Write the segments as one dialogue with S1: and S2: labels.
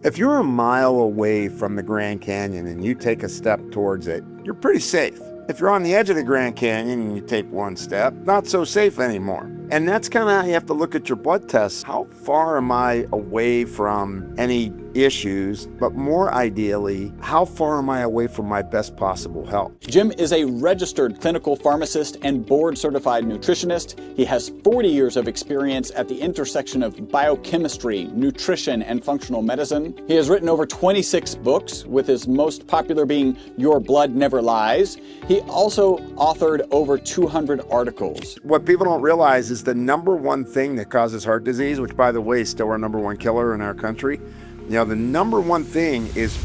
S1: If you're a mile away from the Grand Canyon and you take a step towards it, you're pretty safe. If you're on the edge of the Grand Canyon and you take one step, not so safe anymore. And that's kind of how you have to look at your blood tests. How far am I away from any issues, but more ideally, how far am I away from my best possible health?
S2: Jim is a registered clinical pharmacist and board-certified nutritionist. He has 40 years of experience at the intersection of biochemistry, nutrition, and functional medicine. He has written over 26 books, with his most popular being Your Blood Never Lies. He also authored over 200 articles.
S1: What people don't realize is the number one thing that causes heart disease, which by the way is still our number one killer in our country, the number one thing is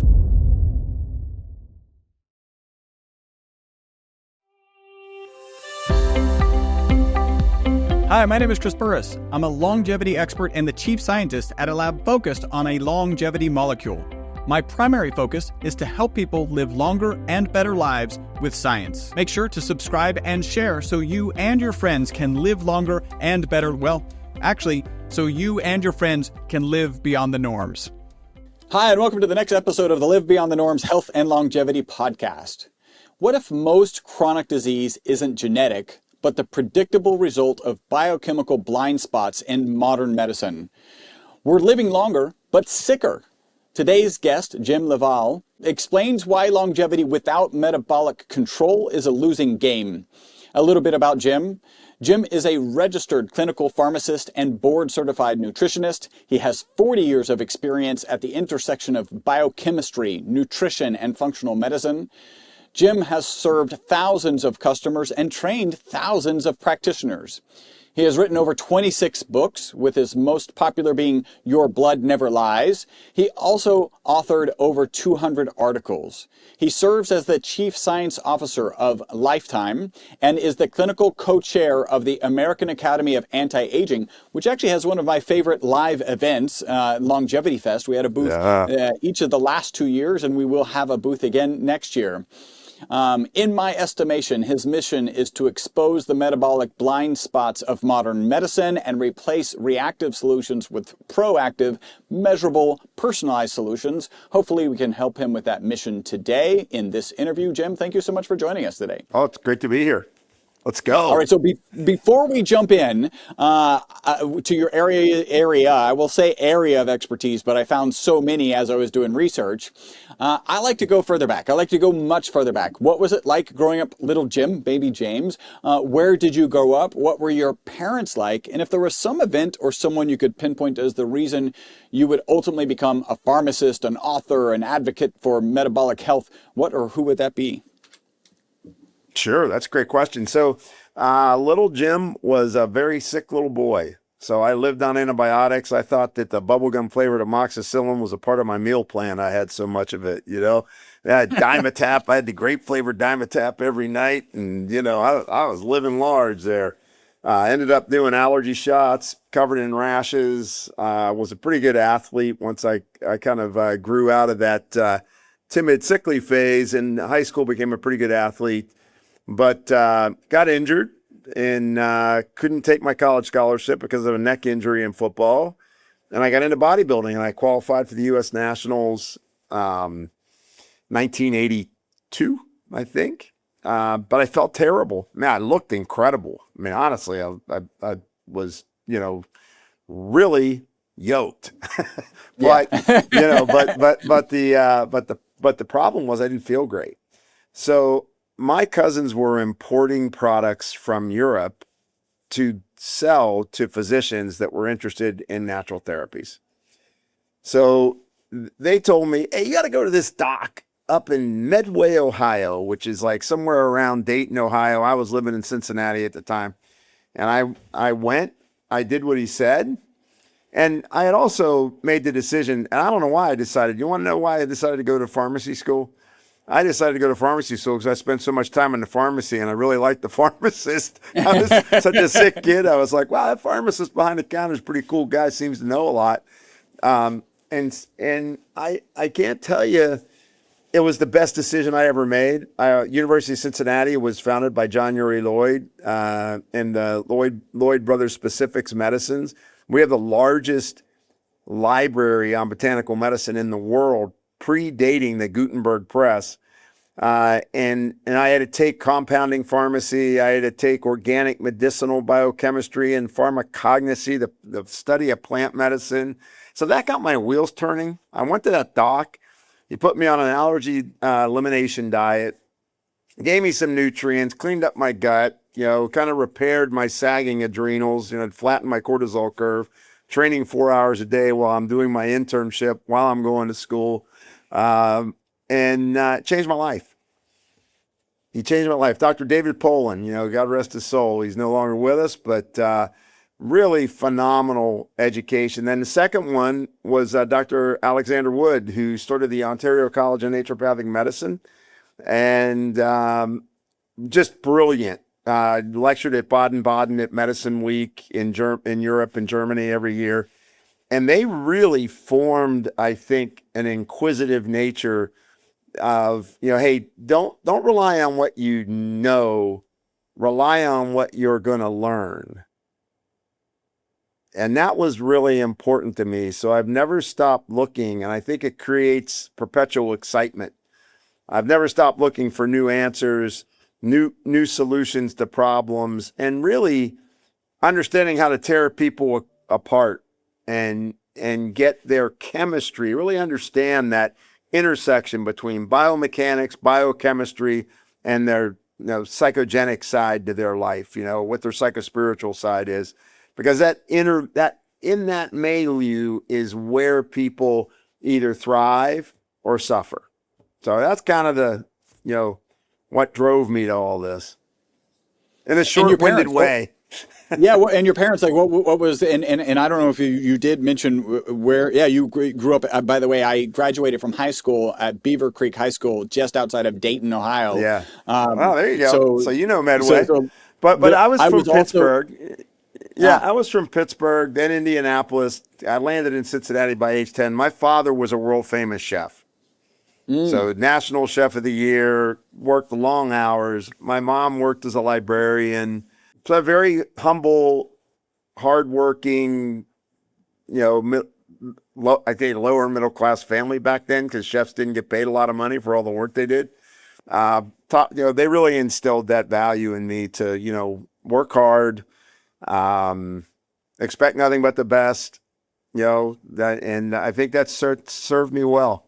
S3: Hi, my name is Chris Burris. I'm a longevity expert and the chief scientist at a lab focused on a longevity molecule. My primary focus is to help people live longer and better lives with science. Make sure to subscribe and share so you and your friends can live longer and better, so you and your friends can live beyond the norms.
S2: Hi, and welcome to the next episode of the Live Beyond the Norms Health and Longevity Podcast. What if most chronic disease isn't genetic, but the predictable result of biochemical blind spots in modern medicine? We're living longer, but sicker. Today's guest, Jim LaValle, explains why longevity without metabolic control is a losing game. A little bit about Jim. Jim is a registered clinical pharmacist and board-certified nutritionist. He has 40 years of experience at the intersection of biochemistry, nutrition, and functional medicine. Jim has served thousands of customers and trained thousands of practitioners. He has written over 26 books, with his most popular being Your Blood Never Lies. He also authored over 200 articles. He serves as the Chief Science Officer of Lifetime and is the clinical co-chair of the American Academy of Anti-Aging, which actually has one of my favorite live events, Longevity Fest. We had a booth each of the last 2 years, and we will have a booth again next year. In my estimation, his mission is to expose the metabolic blind spots of modern medicine and replace reactive solutions with proactive, measurable, personalized solutions. Hopefully we can help him with that mission today in this interview. Jim, thank you so much for joining us today.
S1: Oh, it's great to be here. Let's go.
S2: All right, so before we jump in to your area, I will say area of expertise, but I found so many as I was doing research. I like to go further back. I like to go much further back. What was it like growing up, little Jim, baby James? Where did you grow up? What were your parents like? And if there was some event or someone you could pinpoint as the reason you would ultimately become a pharmacist, an author, an advocate for metabolic health, what or who would that be?
S1: Sure, that's a great question. So little Jim was a very sick little boy. So I lived on antibiotics. I thought that the bubblegum flavored amoxicillin was a part of my meal plan. I had so much of it, I had Dimetap. I had the grape flavored Dimetap every night. And, I was living large there. I ended up doing allergy shots, covered in rashes. Was a pretty good athlete once I kind of grew out of that timid, sickly phase. In high school, became a pretty good athlete. But got injured and couldn't take my college scholarship because of a neck injury in football. And I got into bodybuilding, and I qualified for the U.S. Nationals 1982, I think. But I felt terrible. Man, I looked incredible. I mean, honestly, I was, really yoked. But the problem was I didn't feel great. So my cousins were importing products from Europe to sell to physicians that were interested in natural therapies. So they told me, hey, you got to go to this doc up in Medway, Ohio, which is like somewhere around Dayton, Ohio. I was living in Cincinnati at the time. And I went, I did what he said. And I had also made the decision, and I don't know why I decided. You want to know why I decided to go to pharmacy school? I decided to go to pharmacy school because I spent so much time in the pharmacy and I really liked the pharmacist. I was such a sick kid. I was like, wow, that pharmacist behind the counter is a pretty cool guy, seems to know a lot. And I can't tell you, it was the best decision I ever made. University of Cincinnati was founded by John Uri Lloyd and the Lloyd Brothers Specifics Medicines. We have the largest library on botanical medicine in the world, predating the Gutenberg press. And I had to take compounding pharmacy. I had to take organic medicinal biochemistry and pharmacognosy, the study of plant medicine. So that got my wheels turning. I went to that doc. He put me on an allergy elimination diet, gave me some nutrients, cleaned up my gut, kind of repaired my sagging adrenals, flattened my cortisol curve, training 4 hours a day while I'm doing my internship, while I'm going to school, and changed my life. He changed my life. Dr. David Pollan, God rest his soul. He's no longer with us, but really phenomenal education. Then the second one was Dr. Alexander Wood, who started the Ontario College of Naturopathic Medicine, and just brilliant. Lectured at Baden-Baden at Medicine Week in Europe and Germany every year. And they really formed, I think, an inquisitive nature of, hey, don't rely on what you know, rely on what you're going to learn. And that was really important to me. So I've never stopped looking, and I think it creates perpetual excitement. I've never stopped looking for new answers, new solutions to problems, and really understanding how to tear people apart and get their chemistry, really understand that intersection between biomechanics, biochemistry, and their psychogenic side to their life, what their psychospiritual side is. Because that in that milieu is where people either thrive or suffer. So that's kind of the, what drove me to all this in a short-winded way.
S2: Yeah, well, and your parents, like, what was, and I don't know if you did mention where, you grew up. By the way, I graduated from high school at Beaver Creek High School, just outside of Dayton, Ohio.
S1: Yeah. Well, there you go. So Medway. But I was from Pittsburgh. I was from Pittsburgh, then Indianapolis. I landed in Cincinnati by age 10. My father was a world-famous chef. So National Chef of the Year, worked long hours. My mom worked as a librarian. So a very humble, hardworking, I think lower middle class family back then, because chefs didn't get paid a lot of money for all the work they did. They really instilled that value in me to, work hard, expect nothing but the best, and I think that served me well.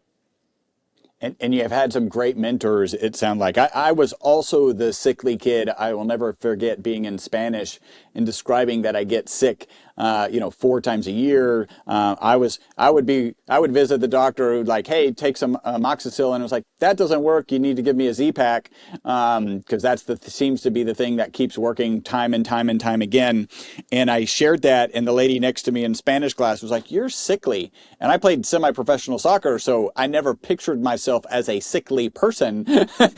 S2: And you have had some great mentors, it sounds like. I was also the sickly kid. I will never forget being in Spanish and describing that I get sick, 4 times a year. I would visit the doctor who'd like, hey, take some amoxicillin. I was like, that doesn't work. You need to give me a Z-Pack, because that's seems to be the thing that keeps working time and time and time again. And I shared that, and the lady next to me in Spanish class was like, you're sickly. And I played semi-professional soccer, so I never pictured myself as a sickly person.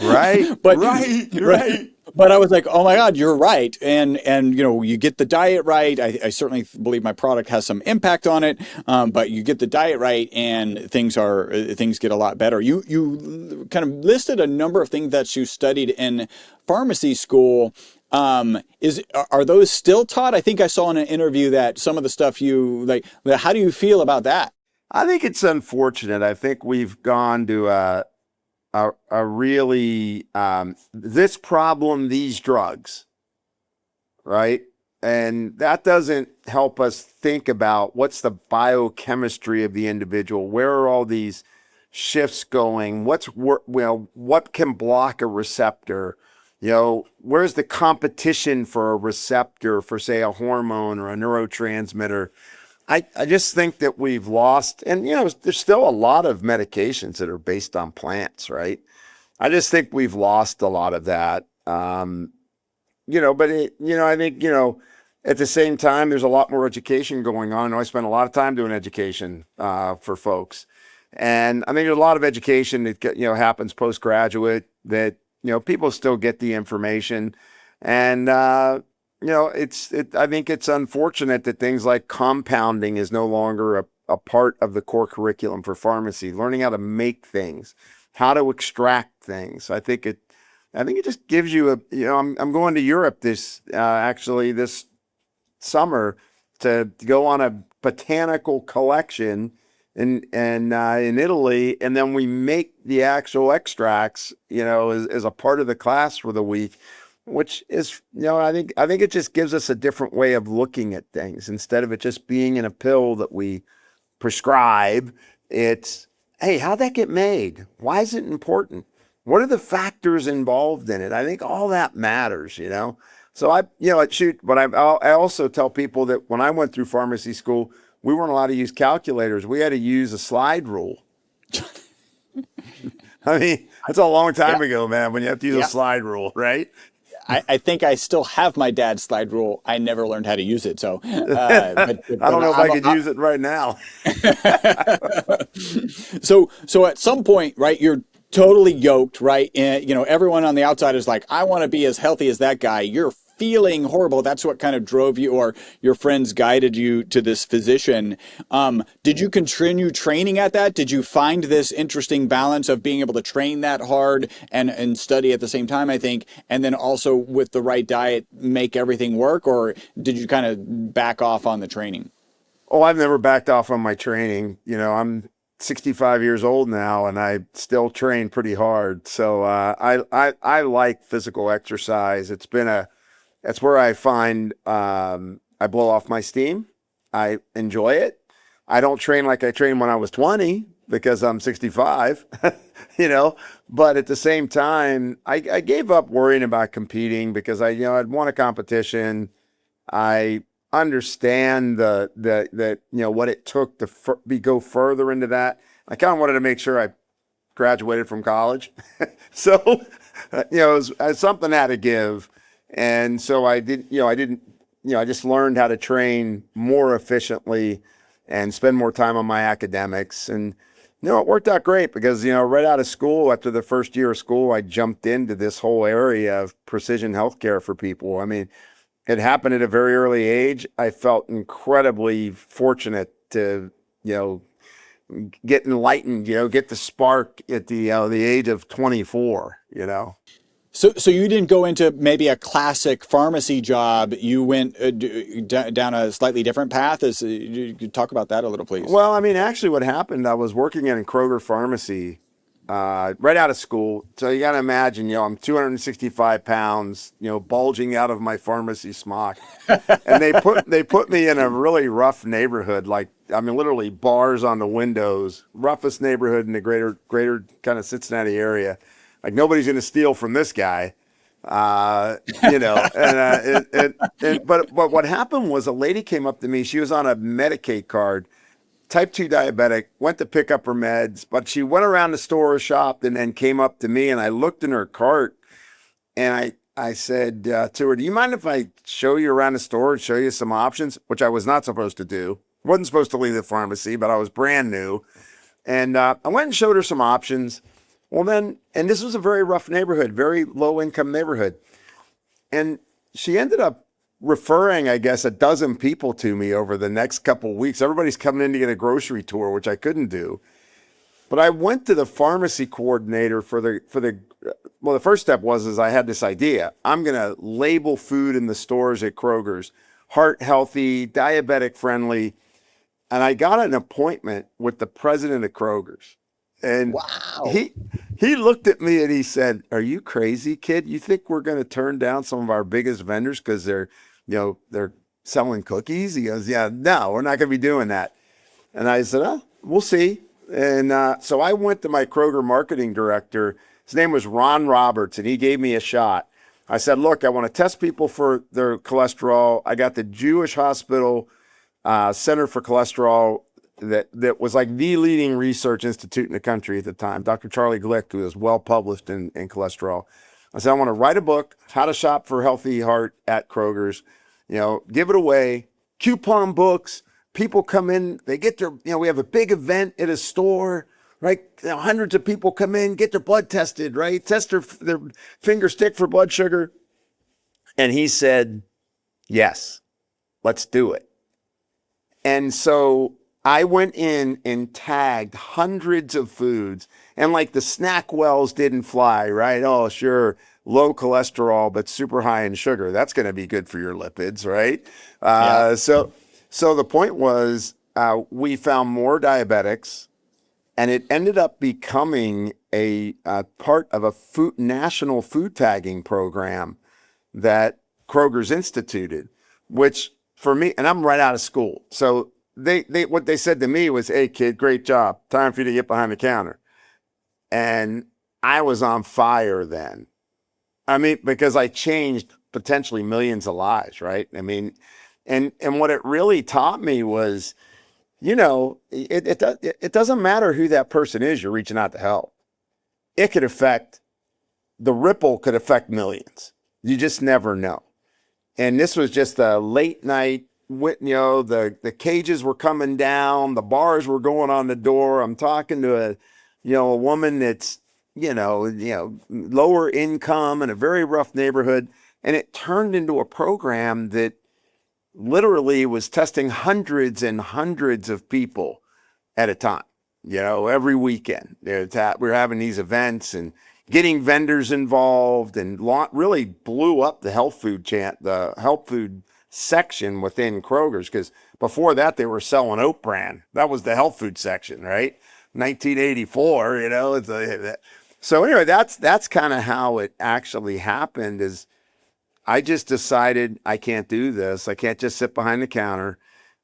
S1: Right. Right.
S2: But I was like, oh my God, you're right. And you get the diet right. I certainly believe my product has some impact on it. But you get the diet right and things get a lot better. You kind of listed a number of things that you studied in pharmacy school. Are those still taught? I think I saw in an interview that some of the stuff how do you feel about that?
S1: I think it's unfortunate. I think we've gone to a really this problem, these drugs, right? And that doesn't help us think about what's the biochemistry of the individual. Where are all these shifts going? What can block a receptor? Where's the competition for a receptor for, say, a hormone or a neurotransmitter? I just think that we've lost, and there's still a lot of medications that are based on plants, right? I just think we've lost a lot of that. But I think, at the same time, there's a lot more education going on. I spend a lot of time doing education for folks. And I think there's a lot of education that, happens postgraduate that, people still get the information. And, I think it's unfortunate that things like compounding is no longer a part of the core curriculum for pharmacy. Learning how to make things, how to extract things. I think it just gives you I'm going to Europe this summer to go on a botanical collection in Italy, and then we make the actual extracts, as a part of the class for the week, which is, I think it just gives us a different way of looking at things. Instead of it just being in a pill that we prescribe, it's, hey, how'd that get made? Why is it important? What are the factors involved in it? I think all that matters, So I also tell people that when I went through pharmacy school, we weren't allowed to use calculators. We had to use a slide rule. I mean, that's a long time ago, man, when you have to use a slide rule, right?
S2: I think I still have my dad's slide rule. I never learned how to use it. So
S1: but I don't know if I could use it right now.
S2: So at some point, right, you're totally yoked, right? And, everyone on the outside is like, I want to be as healthy as that guy. You're feeling horrible. That's what kind of drove you, or your friends guided you to this physician. Did you continue training at that? Did you find this interesting balance of being able to train that hard and study at the same time, I think, and then also with the right diet, make everything work? Or did you kind of back off on the training?
S1: Oh, I've never backed off on my training. I'm 65 years old now, and I still train pretty hard. So I like physical exercise. That's where I find I blow off my steam. I enjoy it. I don't train like I trained when I was 20 because I'm 65, but at the same time, I gave up worrying about competing because I'd won a competition. I understand the what it took to go further into that. I kind of wanted to make sure I graduated from college. So, it was something I had to give. And so I just learned how to train more efficiently and spend more time on my academics. And, it worked out great because, right out of school, after the first year of school, I jumped into this whole area of precision healthcare for people. I mean, it happened at a very early age. I felt incredibly fortunate to, get enlightened, get the spark at the age of 24,
S2: So you didn't go into maybe a classic pharmacy job. You went down a slightly different path. You could talk about that a little, please.
S1: Well, I mean, actually what happened, I was working in Kroger Pharmacy right out of school. So you got to imagine, I'm 265 pounds, bulging out of my pharmacy smock. And they put me in a really rough neighborhood, literally bars on the windows, roughest neighborhood in the greater kind of Cincinnati area. Like, nobody's going to steal from this guy, but what happened was a lady came up to me. She was on a Medicaid card, type 2 diabetic, went to pick up her meds, but she went around the store, shopped, and then came up to me, and I looked in her cart, and I said to her, do you mind if I show you around the store and show you some options, which I was not supposed to do. Wasn't supposed to leave the pharmacy, but I was brand new. And I went and showed her some options. Well, then, and this was a very rough neighborhood, very low income neighborhood. And she ended up referring, I guess, a dozen people to me over the next couple of weeks. Everybody's coming in to get a grocery tour, which I couldn't do. But I went to the pharmacy coordinator the first step was I had this idea. I'm going to label food in the stores at Kroger's, heart healthy, diabetic friendly. And I got an appointment with the president of Kroger's. And
S2: wow.
S1: He looked at me and he said, "Are you crazy, kid? You think we're going to turn down some of our biggest vendors because they're selling cookies?" He goes, "Yeah, no, we're not going to be doing that." And I said, "Oh, we'll see." And so I went to my Kroger marketing director. His name was Ron Roberts, and he gave me a shot. I said, "Look, I want to test people for their cholesterol. I got the Jewish Hospital Center for Cholesterol that was like the leading research institute in the country at the time, Dr. Charlie Glick, who was well published in cholesterol." I said, "I want to write a book, how to shop for healthy heart at Kroger's, give it away, coupon books. People come in, they get their, we have a big event at a store, right? Hundreds of people come in, get their blood tested, right? Test their finger stick for blood sugar." And he said, "Yes, let's do it." And so I went in and tagged hundreds of foods, and like the snack wells didn't fly, right? Oh, sure, low cholesterol, but super high in sugar. That's going to be good for your lipids, right?
S2: Yeah.
S1: So the point was, we found more diabetics, and it ended up becoming a part of a national food tagging program that Kroger's instituted, which for me, and I'm right out of school. So they what they said to me was, "Hey kid, great job. Time for you to get behind the counter." And I was on fire then. I mean, because I changed potentially millions of lives, right? I mean, and what it really taught me was, it doesn't matter who that person is you're reaching out to help. It could affect, the ripple could affect millions. You just never know. And this was just a late night, the cages were coming down, the bars were going on the door. I'm talking to a woman that's, lower income in a very rough neighborhood. And it turned into a program that literally was testing hundreds and hundreds of people at a time, every weekend. We're having these events and getting vendors involved, and really blew up the the health food section within Kroger's, because before that they were selling Oat Bran. That was the health food section, right? 1984, so anyway, that's kind of how it actually happened. Is I just decided I can't do this. I can't just sit behind the counter.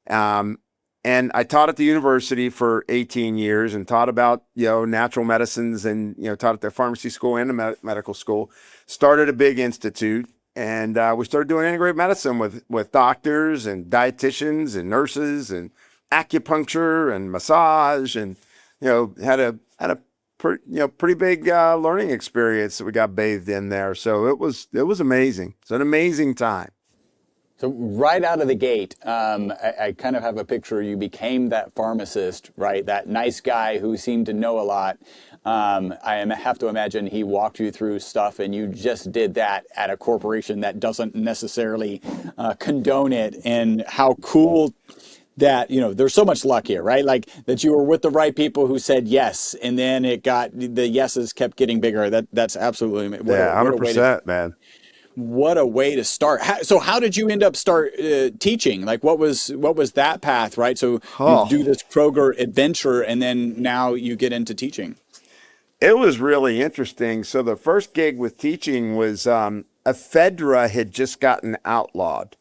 S1: And I taught at the university for 18 years and taught about, natural medicines, and, taught at the pharmacy school and the medical school. Started a big institute, and we started doing integrative medicine with doctors and dietitians and nurses and acupuncture and massage, and, had a pretty big learning experience that we got bathed in there. So it was amazing. It's an amazing time.
S2: So right out of the gate, I kind of have a picture. You became that pharmacist, right? That nice guy who seemed to know a lot. I have to imagine he walked you through stuff, and you just did that at a corporation that doesn't necessarily condone it. And how cool that, there's so much luck here, right? Like that you were with the right people who said yes, and then the yeses kept getting bigger. That's absolutely,
S1: 100%, man.
S2: What a way to start. So how did you end up teaching? Like what was that path, right? So you do this Kroger adventure, and then now you get into teaching.
S1: It was really interesting. So the first gig with teaching was ephedra had just gotten outlawed.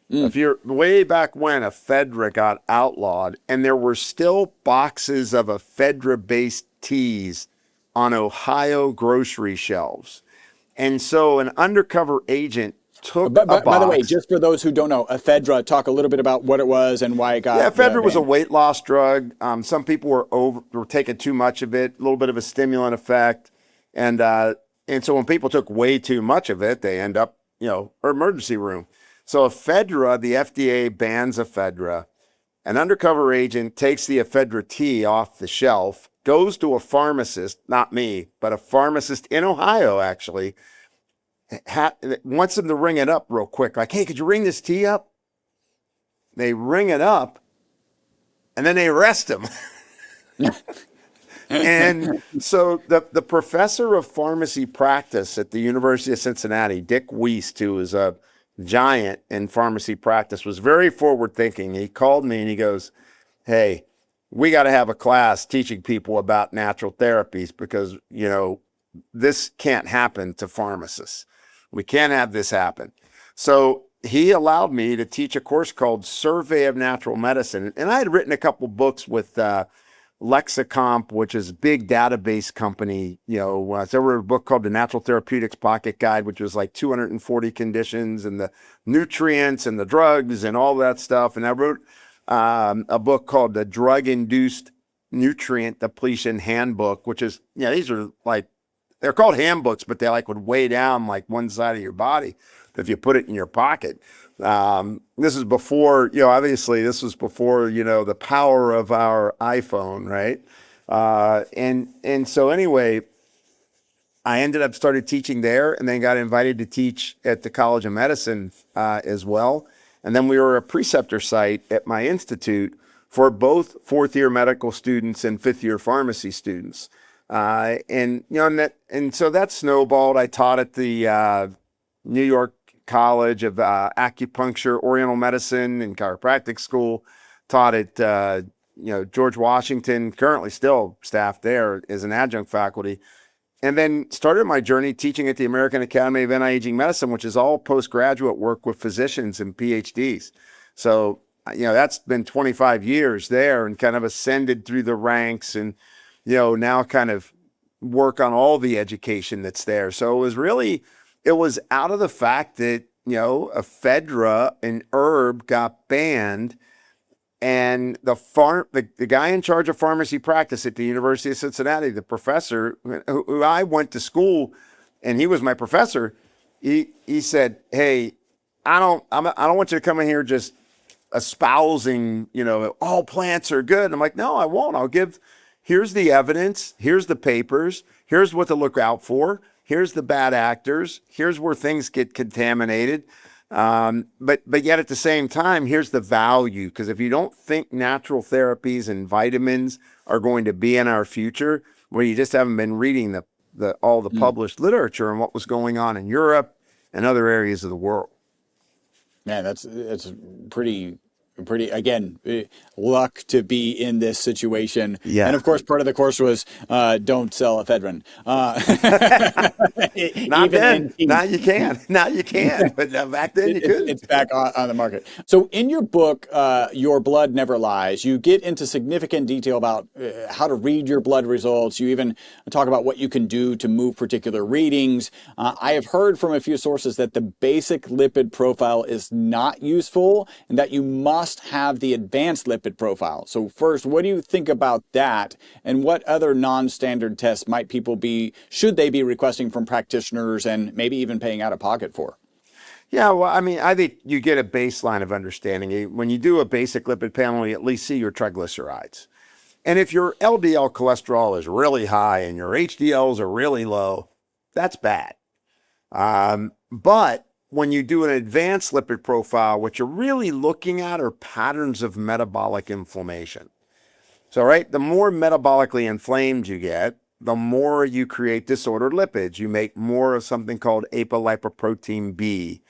S1: If you're way back when ephedra got outlawed, and there were still boxes of ephedra-based teas on Ohio grocery shelves. And so an undercover agent took a box.
S2: By the way, just for those who don't know, ephedra, talk a little bit about what it was and why it got.
S1: Yeah, ephedra was a weight loss drug. Some people were taking too much of it, a little bit of a stimulant effect. And so when people took way too much of it, they end up, emergency room. So ephedra, the FDA bans ephedra. An undercover agent takes the ephedra tea off the shelf, goes to a pharmacist, not me, but a pharmacist in Ohio, actually, wants them to ring it up real quick. Like, hey, could you ring this tea up? They ring it up, and then they arrest him. And so the professor of pharmacy practice at the University of Cincinnati, Dick Wiest, who is a giant in pharmacy practice, was very forward thinking. He called me and he goes, hey, we got to have a class teaching people about natural therapies, because, this can't happen to pharmacists. We can't have this happen. So he allowed me to teach a course called Survey of Natural Medicine. And I had written a couple books with Lexicomp, which is a big database company. So I wrote a book called The Natural Therapeutics Pocket Guide, which was like 240 conditions and the nutrients and the drugs and all that stuff. And I wrote a book called The Drug-Induced Nutrient Depletion Handbook, which is, these are like, they're called handbooks, but they would weigh down like one side of your body if you put it in your pocket. This is before, obviously this was before, the power of our iPhone, right? And so anyway, I ended up started teaching there, and then got invited to teach at the College of Medicine as well. And then we were a preceptor site at my institute for both fourth-year medical students and fifth-year pharmacy students. And so that snowballed. I taught at the New York College of Acupuncture, Oriental Medicine, and Chiropractic School. Taught at George Washington. Currently still staffed there as an adjunct faculty. And then started my journey teaching at the American Academy of Anti-Aging Medicine, which is all postgraduate work with physicians and PhDs. So, that's been 25 years there, and kind of ascended through the ranks, and, now kind of work on all the education that's there. So it was out of the fact that, ephedra, an herb, got banned. And the guy in charge of pharmacy practice at the University of Cincinnati, the professor who I went to school, and he was my professor, he said, "Hey, I don't want you to come in here just espousing, all plants are good." And I'm like, "No, I won't. Here's the evidence, here's the papers, here's what to look out for, here's the bad actors, here's where things get contaminated." But yet at the same time, here's the value. Because if you don't think natural therapies and vitamins are going to be in our future, well, you just haven't been reading all the published literature and what was going on in Europe and other areas of the world.
S2: Man, that's pretty, again, luck to be in this situation.
S1: Yeah.
S2: And of course, part of the course was don't sell ephedrine.
S1: Not then. Now you can. Now you can. But back then you couldn't.
S2: It's back on the market. So in your book, Your Blood Never Lies, you get into significant detail about how to read your blood results. You even talk about what you can do to move particular readings. I have heard from a few sources that the basic lipid profile is not useful, and that you must have the advanced lipid profile. So first, what do you think about that? And what other non-standard tests should they be requesting from practitioners and maybe even paying out of pocket for?
S1: Yeah, well, I think you get a baseline of understanding. When you do a basic lipid panel, you at least see your triglycerides. And if your LDL cholesterol is really high and your HDLs are really low, that's bad. But when you do an advanced lipid profile, what you're really looking at are patterns of metabolic inflammation. So, right, the more metabolically inflamed you get, the more you create disordered lipids. You make more of something called apolipoprotein B,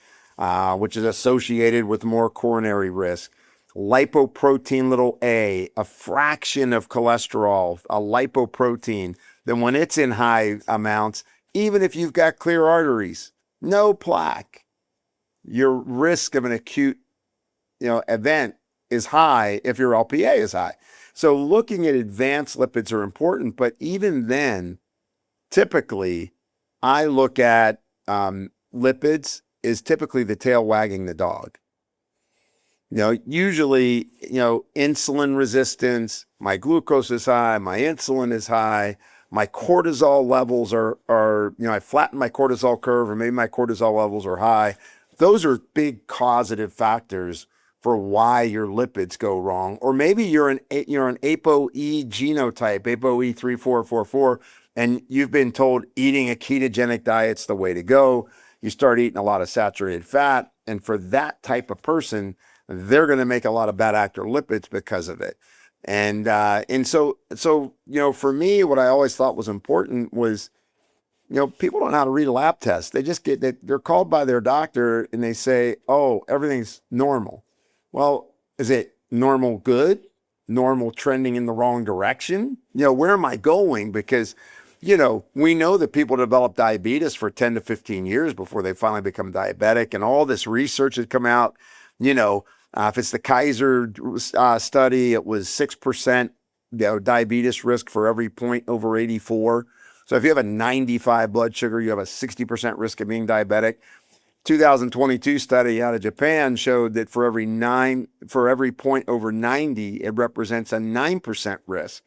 S1: which is associated with more coronary risk. Lipoprotein little a fraction of cholesterol, a lipoprotein, then when it's in high amounts, even if you've got clear arteries, no plaque, your risk of an acute, event is high if your LPA is high. So looking at advanced lipids are important, but even then, typically, I look at lipids is typically the tail wagging the dog. Usually, insulin resistance, my glucose is high, my insulin is high, my cortisol levels are I flatten my cortisol curve, or maybe my cortisol levels are high. Those are big causative factors for why your lipids go wrong. Or maybe you're an ApoE genotype, ApoE3444, and you've been told eating a ketogenic diet's the way to go. You start eating a lot of saturated fat, and for that type of person, they're going to make a lot of bad actor lipids because of it. And so for me, what I always thought was important was, people don't know how to read a lab test. They just they're called by their doctor and they say, "Oh, everything's normal." Well, is it normal good? Normal trending in the wrong direction? Where am I going? Because, we know that people develop diabetes for 10 to 15 years before they finally become diabetic. And all this research has come out, if it's the Kaiser study, it was 6% diabetes risk for every point over 84. So if you have a 95 blood sugar, you have a 60% risk of being diabetic. 2022 study out of Japan showed that for every point over 90, it represents a 9% risk.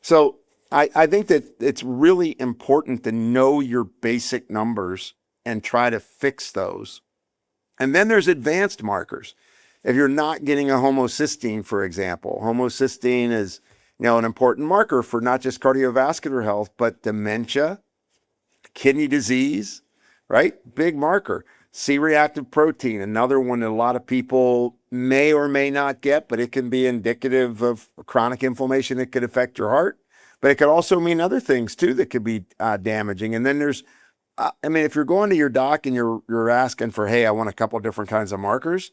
S1: So I think that it's really important to know your basic numbers and try to fix those. And then there's advanced markers. If you're not getting a homocysteine, for example, homocysteine is an important marker for not just cardiovascular health, but dementia, kidney disease, right? Big marker. C-reactive protein, another one that a lot of people may or may not get, but it can be indicative of chronic inflammation that could affect your heart. But it could also mean other things too that could be damaging. And then there's I mean, if you're going to your doc and you're asking for, hey, I want a couple of different kinds of markers.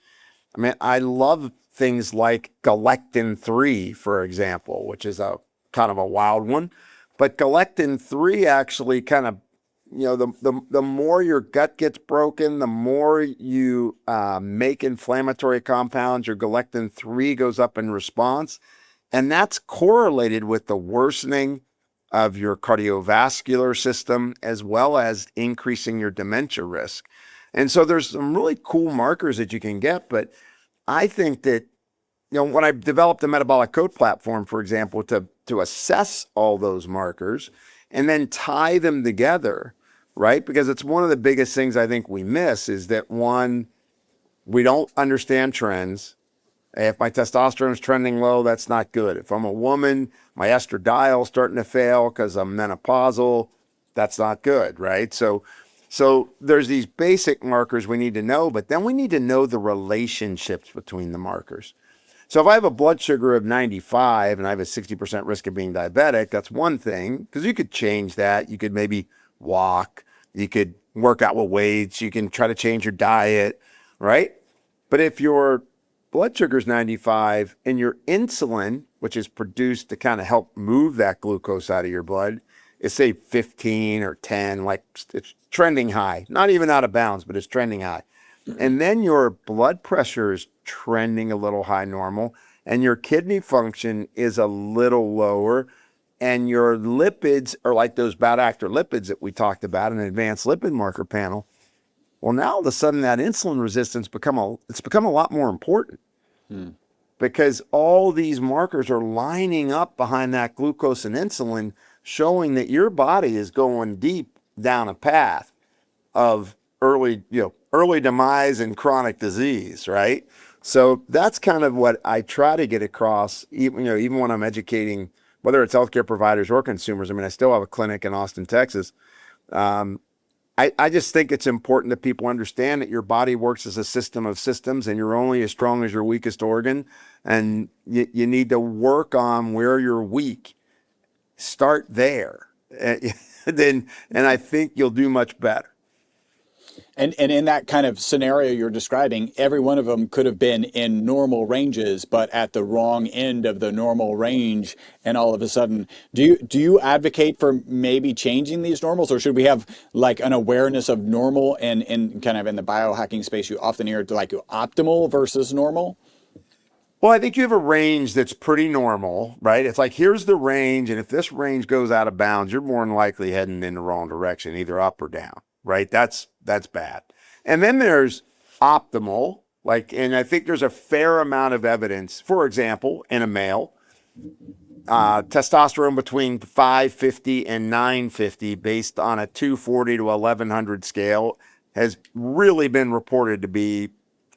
S1: I mean, I love things like galectin-3, for example, which is a kind of a wild one. But galectin-3 actually kind of, the more your gut gets broken, the more you make inflammatory compounds, your galectin-3 goes up in response. And that's correlated with the worsening of your cardiovascular system, as well as increasing your dementia risk. And so there's some really cool markers that you can get. But I think that, when I developed the Metabolic Code platform, for example, to assess all those markers and then tie them together, right? Because it's one of the biggest things I think we miss is that, one, we don't understand trends. If my testosterone is trending low, that's not good. If I'm a woman, my estradiol starting to fail because I'm menopausal, that's not good, right? So there's these basic markers we need to know, but then we need to know the relationships between the markers. So if I have a blood sugar of 95 and I have a 60% risk of being diabetic, that's one thing, because you could change that. You could maybe walk, you could work out with weights, you can try to change your diet, right? But if your blood sugar is 95 and your insulin, which is produced to kind of help move that glucose out of your blood, is say 15 or 10, like it's trending high, not even out of bounds, but it's trending high. And then your blood pressure is trending a little high normal, and your kidney function is a little lower, and your lipids are like those bad actor lipids that we talked about in an advanced lipid marker panel. Well, now all of a sudden that insulin resistance become a lot more important because all these markers are lining up behind that glucose and insulin, showing that your body is going deep down a path of early demise and chronic disease, right? So that's kind of what I try to get across, even when I'm educating, whether it's healthcare providers or consumers. I mean, I still have a clinic in Austin, Texas. I just think it's important that people understand that your body works as a system of systems, and you're only as strong as your weakest organ. And you need to work on where you're weak. Start there. And I think you'll do much better.
S2: And in that kind of scenario you're describing, every one of them could have been in normal ranges, but at the wrong end of the normal range. And all of a sudden, do you advocate for maybe changing these normals, or should we have like an awareness of normal? And kind of in the biohacking space, you often hear to like optimal versus normal.
S1: Well, I think you have a range that's pretty normal, right? It's like, here's the range, and if this range goes out of bounds, you're more than likely heading in the wrong direction, either up or down, right? That's bad. And then there's optimal, and I think there's a fair amount of evidence. For example, in a male, testosterone between 550 and 950, based on a 240 to 1100 scale, has really been reported to be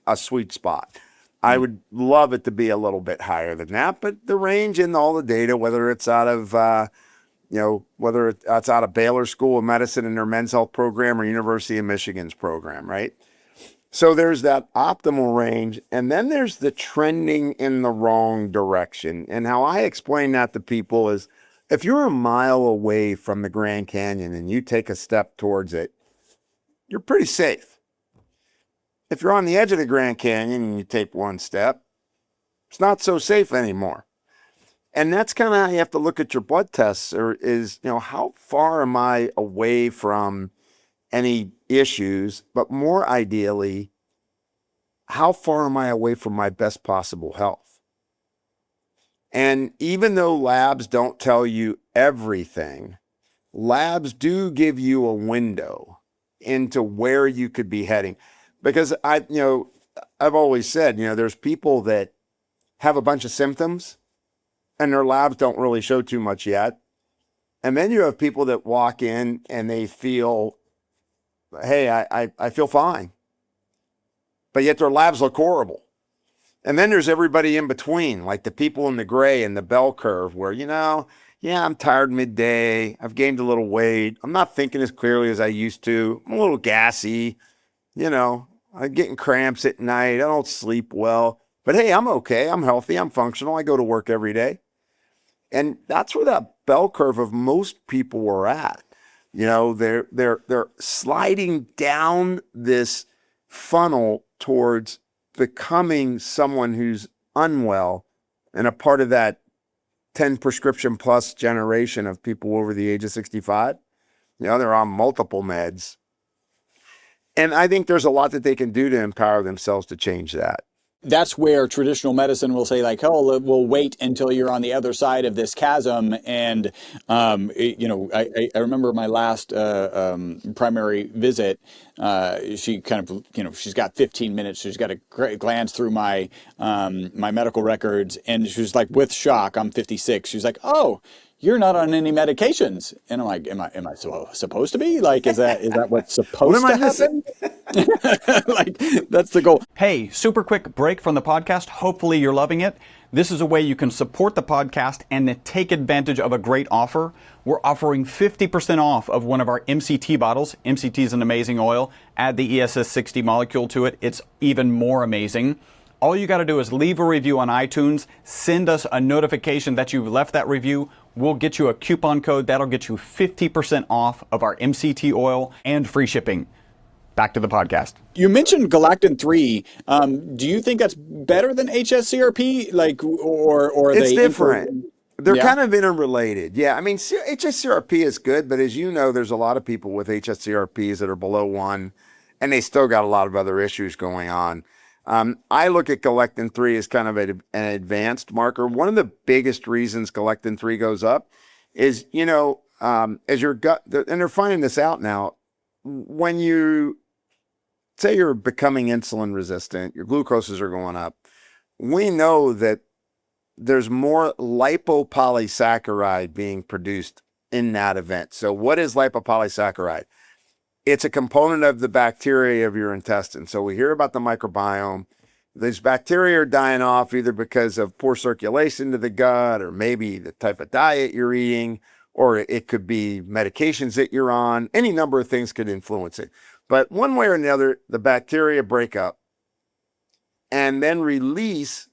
S1: a sweet spot. I would love it to be a little bit higher than that, but the range in all the data, whether it's out of whether it's out of Baylor School of Medicine and their men's health program or University of Michigan's program, right? So there's that optimal range, and then there's the trending in the wrong direction. And how I explain that to people is, if you're a mile away from the Grand Canyon and you take a step towards it, you're pretty safe. If you're on the edge of the Grand Canyon and you take one step, it's not so safe anymore. And that's kind of how you have to look at your blood tests, how far am I away from any issues, but more ideally, how far am I away from my best possible health? And even though labs don't tell you everything, labs do give you a window into where you could be heading. Because I've always said, there's people that have a bunch of symptoms and their labs don't really show too much yet. And then you have people that walk in and they feel, hey, I feel fine. But yet their labs look horrible. And then there's everybody in between, like the people in the gray and the bell curve where, I'm tired midday. I've gained a little weight. I'm not thinking as clearly as I used to. I'm a little gassy. I'm getting cramps at night. I don't sleep well. But hey, I'm okay. I'm healthy. I'm functional. I go to work every day. And that's where that bell curve of most people are at. They're sliding down this funnel towards becoming someone who's unwell, and a part of that 10 prescription plus generation of people over the age of 65. They're on multiple meds. And I think there's a lot that they can do to empower themselves to change that.
S2: That's where traditional medicine will say, like, oh, we'll wait until you're on the other side of this chasm. And, I remember my last primary visit, she kind of, she's got 15 minutes. She's got to glance through my medical records. And she was like, with shock, I'm 56. She's like, oh, you're not on any medications. And I'm like, am I supposed to be? Like, is that what's supposed to happen? Like, that's the goal.
S3: Hey, super quick break from the podcast. Hopefully you're loving it. This is a way you can support the podcast and take advantage of a great offer. We're offering 50% off of one of our MCT bottles. MCT is an amazing oil. Add the ESS60 molecule to it. It's even more amazing. All you got to do is leave a review on iTunes, send us a notification that you've left that review. We'll get you a coupon code that'll get you 50% off of our MCT oil and free shipping. Back to the podcast.
S2: You mentioned galactin-3. Do you think that's better than HSCRP? Like, or
S1: it's different. They're kind of interrelated. Yeah, I mean, HSCRP is good, but as you know, there's a lot of people with HSCRPs that are below 1, and they still got a lot of other issues going on. I look at galactin-3 as kind of an advanced marker. One of the biggest reasons galactin-3 goes up is, as your gut, and they're finding this out now, when you say you're becoming insulin resistant, your glucoses are going up, we know that there's more lipopolysaccharide being produced in that event. So what is lipopolysaccharide? It's a component of the bacteria of your intestine. So we hear about the microbiome. These bacteria are dying off either because of poor circulation to the gut, or maybe the type of diet you're eating, or it could be medications that you're on. Any number of things could influence it. But one way or another, the bacteria break up and then release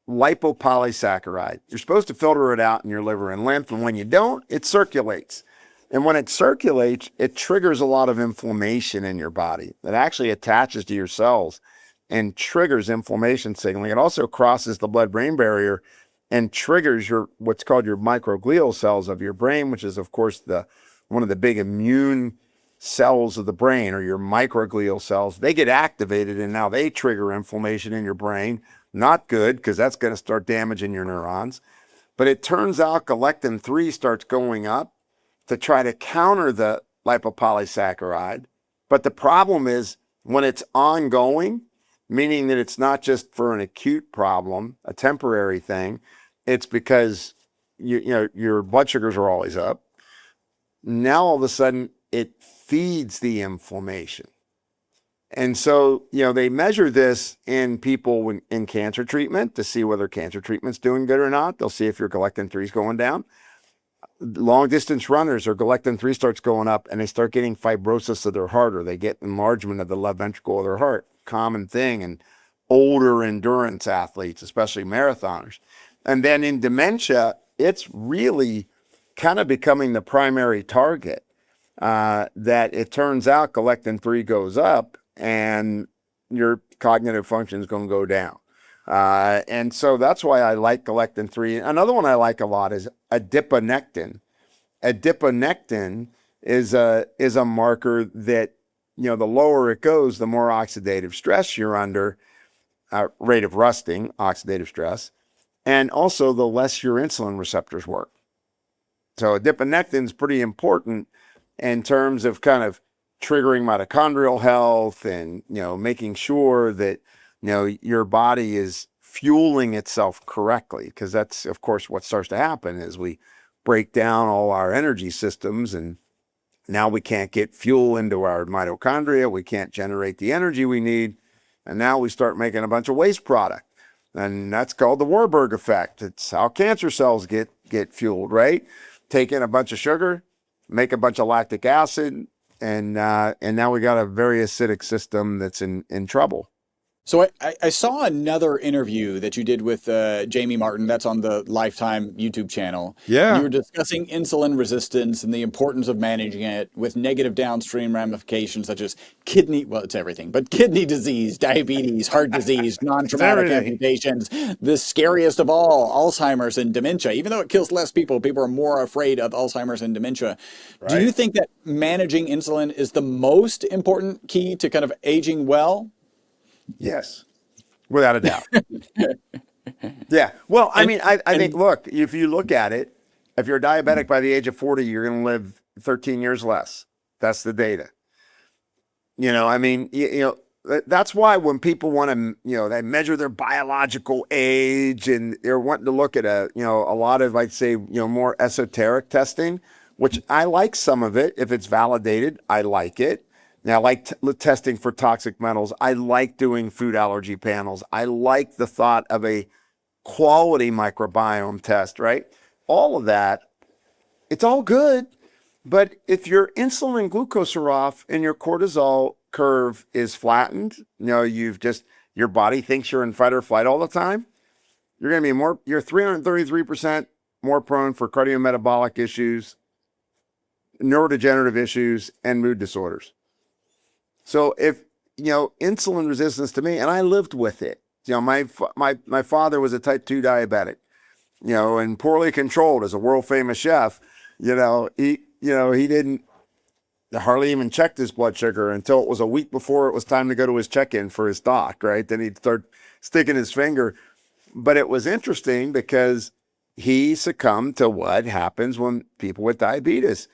S1: lipopolysaccharide. You're supposed to filter it out in your liver and lymph, and when you don't, it circulates. And when it circulates, it triggers a lot of inflammation in your body. It actually attaches to your cells and triggers inflammation signaling. It also crosses the blood-brain barrier and triggers what's called your microglial cells of your brain, which is, of course, one of the big immune cells of the brain, or your microglial cells. They get activated, and now they trigger inflammation in your brain. Not good, because that's going to start damaging your neurons. But it turns out galactin-3 starts going up to try to counter the lipopolysaccharide. But the problem is when it's ongoing, meaning that it's not just for an acute problem, a temporary thing, it's because your blood sugars are always up. Now all of a sudden it feeds the inflammation. And so, they measure this in people in cancer treatment to see whether cancer treatment's doing good or not. They'll see if your galactin-3 is going down. Long distance runners, or galactin-3 starts going up, and they start getting fibrosis of their heart, or they get enlargement of the left ventricle of their heart. Common thing in older endurance athletes, especially marathoners. And then in dementia, it's really kind of becoming the primary target, that it turns out galactin-3 goes up and your cognitive function is going to go down. And so that's why I like galactin-3. Another one I like a lot is adiponectin. Adiponectin is a marker that, the lower it goes, the more oxidative stress you're under, rate of rusting, oxidative stress, and also the less your insulin receptors work. So adiponectin is pretty important in terms of kind of triggering mitochondrial health and, making sure that, your body is fueling itself correctly, because that's, of course, what starts to happen is we break down all our energy systems, and now we can't get fuel into our mitochondria. We can't generate the energy we need. And now we start making a bunch of waste product. And that's called the Warburg effect. It's how cancer cells get fueled, right? Take in a bunch of sugar, make a bunch of lactic acid, and now we got a very acidic system that's in trouble.
S2: So I saw another interview that you did with Jamie Martin. That's on the Lifetime YouTube channel. And you
S1: Yeah.
S2: were discussing insulin resistance and the importance of managing it with negative downstream ramifications such as kidney, well, it's everything, but kidney disease, diabetes, heart disease,
S1: It's
S2: non-traumatic
S1: everything.
S2: amputations, the scariest of all, Alzheimer's and dementia. Even though it kills less people, people are more afraid of Alzheimer's and dementia. Do you
S1: Right.
S2: think that managing insulin is the most important key to kind of aging well?
S1: Yes. Without a doubt. Yeah. Well, I
S2: And
S1: mean, I think,
S2: and
S1: look, if you look at it, if you're diabetic by the age of 40, you're going to live 13 years less. That's the data. I mean, that's why when people want to, they measure their biological age and they're wanting to look at a lot of, I'd say, more esoteric testing, which I like some of it. If it's validated, I like it. Now, I like testing for toxic metals. I like doing food allergy panels. I like the thought of a quality microbiome test, right? All of that, it's all good. But if your insulin and glucose are off and your cortisol curve is flattened, your body thinks you're in fight or flight all the time, you're going to be you're 333% more prone for cardiometabolic issues, neurodegenerative issues, and mood disorders. So if, insulin resistance to me, and I lived with it, my father was a type 2 diabetic, and poorly controlled as a world famous chef, he didn't hardly even check his blood sugar until it was a week before it was time to go to his check-in for his doc, right? Then he'd start sticking his finger. But it was interesting because he succumbed to what happens when people with diabetes.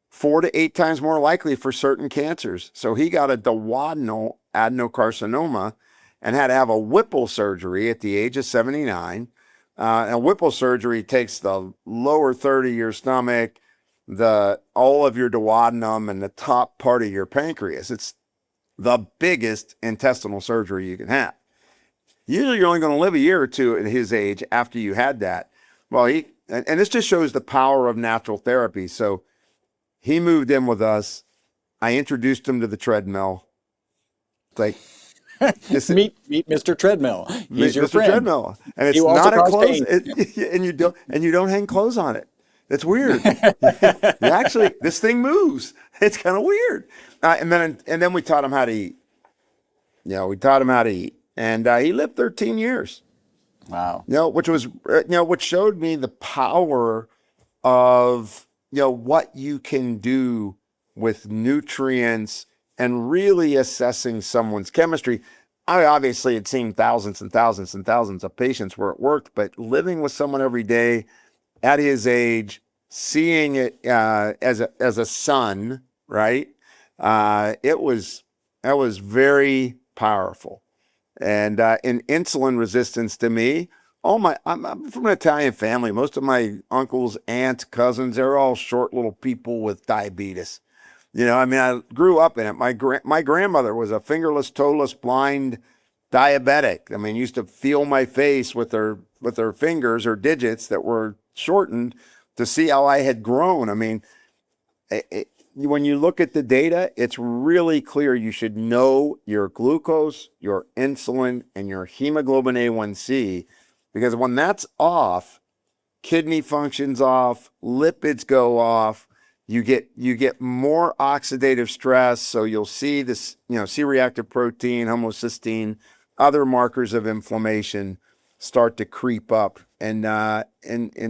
S1: 4 to 8 times more likely for certain cancers. So he got a duodenal adenocarcinoma and had to have a Whipple surgery at the age of 79. And Whipple surgery takes the lower third of your stomach, all of your duodenum, and the top part of your pancreas. It's the biggest intestinal surgery you can have. Usually you're only going to live a year or two at his age after you had that. Well, and this just shows the power of natural therapy. So he moved in with us. I introduced him to the treadmill. It's like,
S2: meet Mr. Treadmill. He's your
S1: Mr.
S2: friend.
S1: Treadmill, and it's
S2: He will also
S1: not a
S2: cause
S1: clothes,
S2: pain.
S1: and you don't hang clothes on it. It's weird. Actually, this thing moves. It's kind of weird. And then we taught him how to eat. We taught him how to eat, and he lived 13 years.
S2: Wow.
S1: Which showed me the power of what you can do with nutrients and really assessing someone's chemistry. I obviously had seen thousands and thousands and thousands of patients where it worked, but living with someone every day at his age, seeing it as a son, right? That was very powerful. And in insulin resistance to me, I'm from an Italian family. Most of my uncles, aunts, cousins, they're all short little people with diabetes. I grew up in it. My grandmother was a fingerless, toeless, blind diabetic. Used to feel my face with her fingers or digits that were shortened to see how I had grown. When you look at the data, it's really clear you should know your glucose, your insulin, and your hemoglobin A1C, because when that's off, kidney function's off, lipids go off, you get more oxidative stress. So you'll see this, C-reactive protein, homocysteine, other markers of inflammation start to creep up. And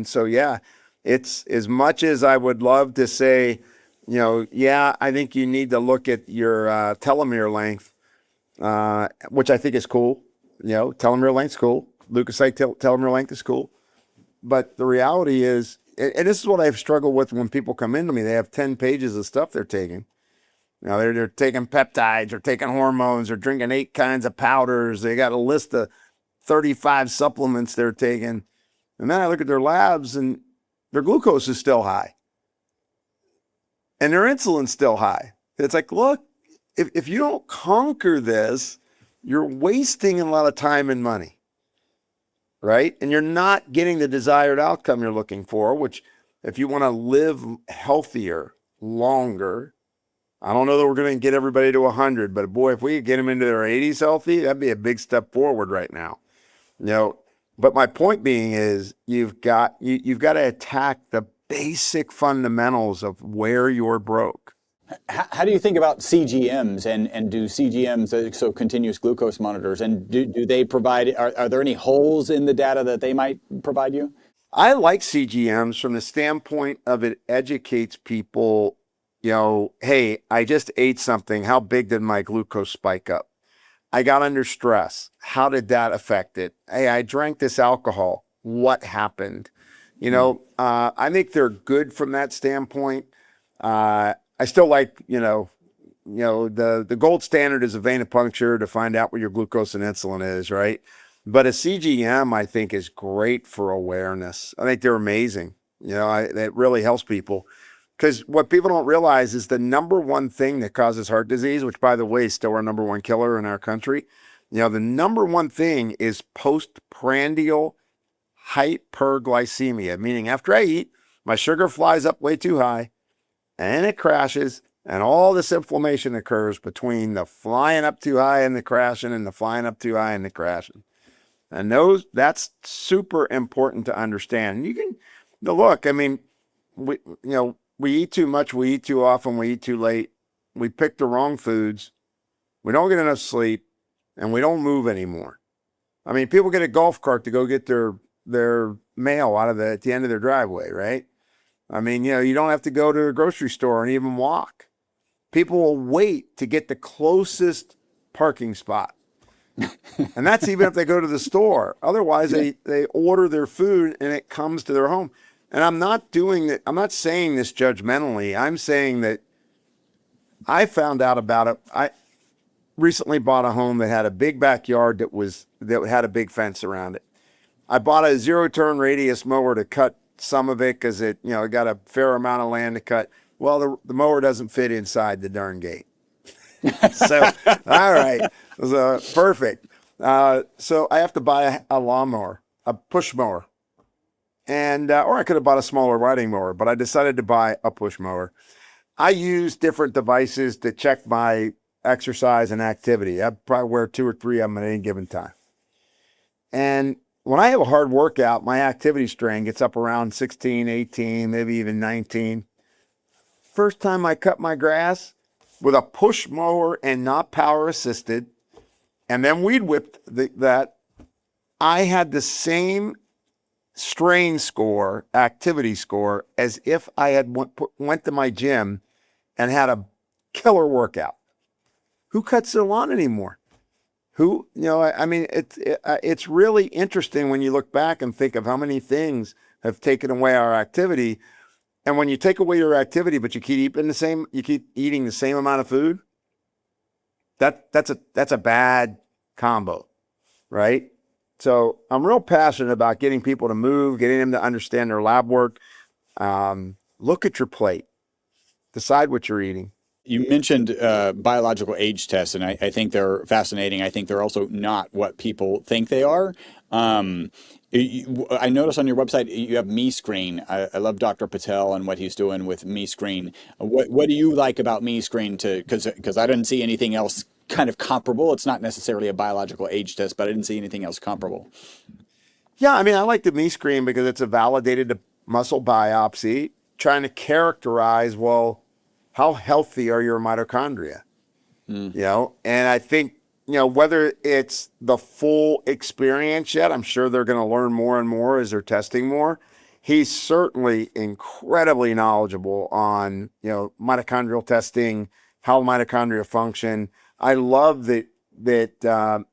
S1: so, yeah, it's as much as I would love to say, I think you need to look at your telomere length, which I think is cool. Telomere length's cool. Leukocyte telomere length is cool. But the reality is, and this is what I've struggled with when people come into me, they have 10 pages of stuff they're taking. They're taking peptides or taking hormones or drinking 8 kinds of powders. They got a list of 35 supplements they're taking. And then I look at their labs and their glucose is still high. And their insulin's still high. It's like, look, if you don't conquer this, you're wasting a lot of time and money, right? And you're not getting the desired outcome you're looking for, which if you want to live healthier, longer, I don't know that we're going to get everybody to 100, but boy, if we could get them into their 80s healthy, that'd be a big step forward right now. You know, but my point being is you've got to attack the basic fundamentals of where you're broke.
S2: How do you think about CGMs and do CGMs, so continuous glucose monitors, and do they provide, are there any holes in the data that they might provide you?
S1: I like CGMs from the standpoint of it educates people, you know, hey, I just ate something. How big did my glucose spike up? I got under stress. How did that affect it? Hey, I drank this alcohol. What happened? You know, I think they're good from that standpoint. I still like, the gold standard is a venipuncture to find out what your glucose and insulin is, right? But a CGM, I think, is great for awareness. I think they're amazing. It really helps people. Because what people don't realize is the number one thing that causes heart disease, which, by the way, is still our number one killer in our country. The number one thing is postprandial hyperglycemia, meaning after I eat, my sugar flies up way too high and it crashes, and all this inflammation occurs between the flying up too high and the crashing and the flying up too high and the crashing. And that's super important to understand. And you can look, I mean, we eat too much, we eat too often, we eat too late, we pick the wrong foods, we don't get enough sleep, and we don't move anymore. I mean, people get a golf cart to go get their mail at the end of their driveway, right? I mean, you don't have to go to a grocery store and even walk. People will wait to get the closest parking spot. And that's even if they go to the store. Otherwise, they order their food and it comes to their home. And I'm not saying this judgmentally. I'm saying that I found out about it. I recently bought a home that had a big backyard that had a big fence around it. I bought a 0-turn radius mower to cut some of it because it got a fair amount of land to cut. Well, the mower doesn't fit inside the darn gate. So, all right. So, perfect. So I have to buy a lawnmower, a push mower. And, or I could have bought a smaller riding mower, but I decided to buy a push mower. I use different devices to check my exercise and activity. I probably wear 2 or 3 of them at any given time. And when I have a hard workout, my activity strain gets up around 16, 18, maybe even 19. First time I cut my grass with a push mower and not power assisted, and then weed whipped that, I had the same strain score, activity score, as if I had went to my gym and had a killer workout. Who cuts their lawn anymore? It's really interesting when you look back and think of how many things have taken away our activity. And when you take away your activity, but you keep eating the same amount of food, that's a bad combo, right? So I'm real passionate about getting people to move, getting them to understand their lab work. Look at your plate. Decide what you're eating.
S2: You mentioned biological age tests, and I think they're fascinating. I think they're also not what people think they are. I noticed on your website you have MeScreen. I love Dr. Patel and what he's doing with MeScreen. What do you like about MeScreen? Because I didn't see anything else kind of comparable. It's not necessarily a biological age test, but I didn't see anything else comparable.
S1: Yeah, I mean, I like the MeScreen because it's a validated muscle biopsy trying to characterize, how healthy are your mitochondria? And I think, whether it's the full experience yet, I'm sure they're going to learn more and more as they're testing more. He's certainly incredibly knowledgeable on, mitochondrial testing, how mitochondria function. I love that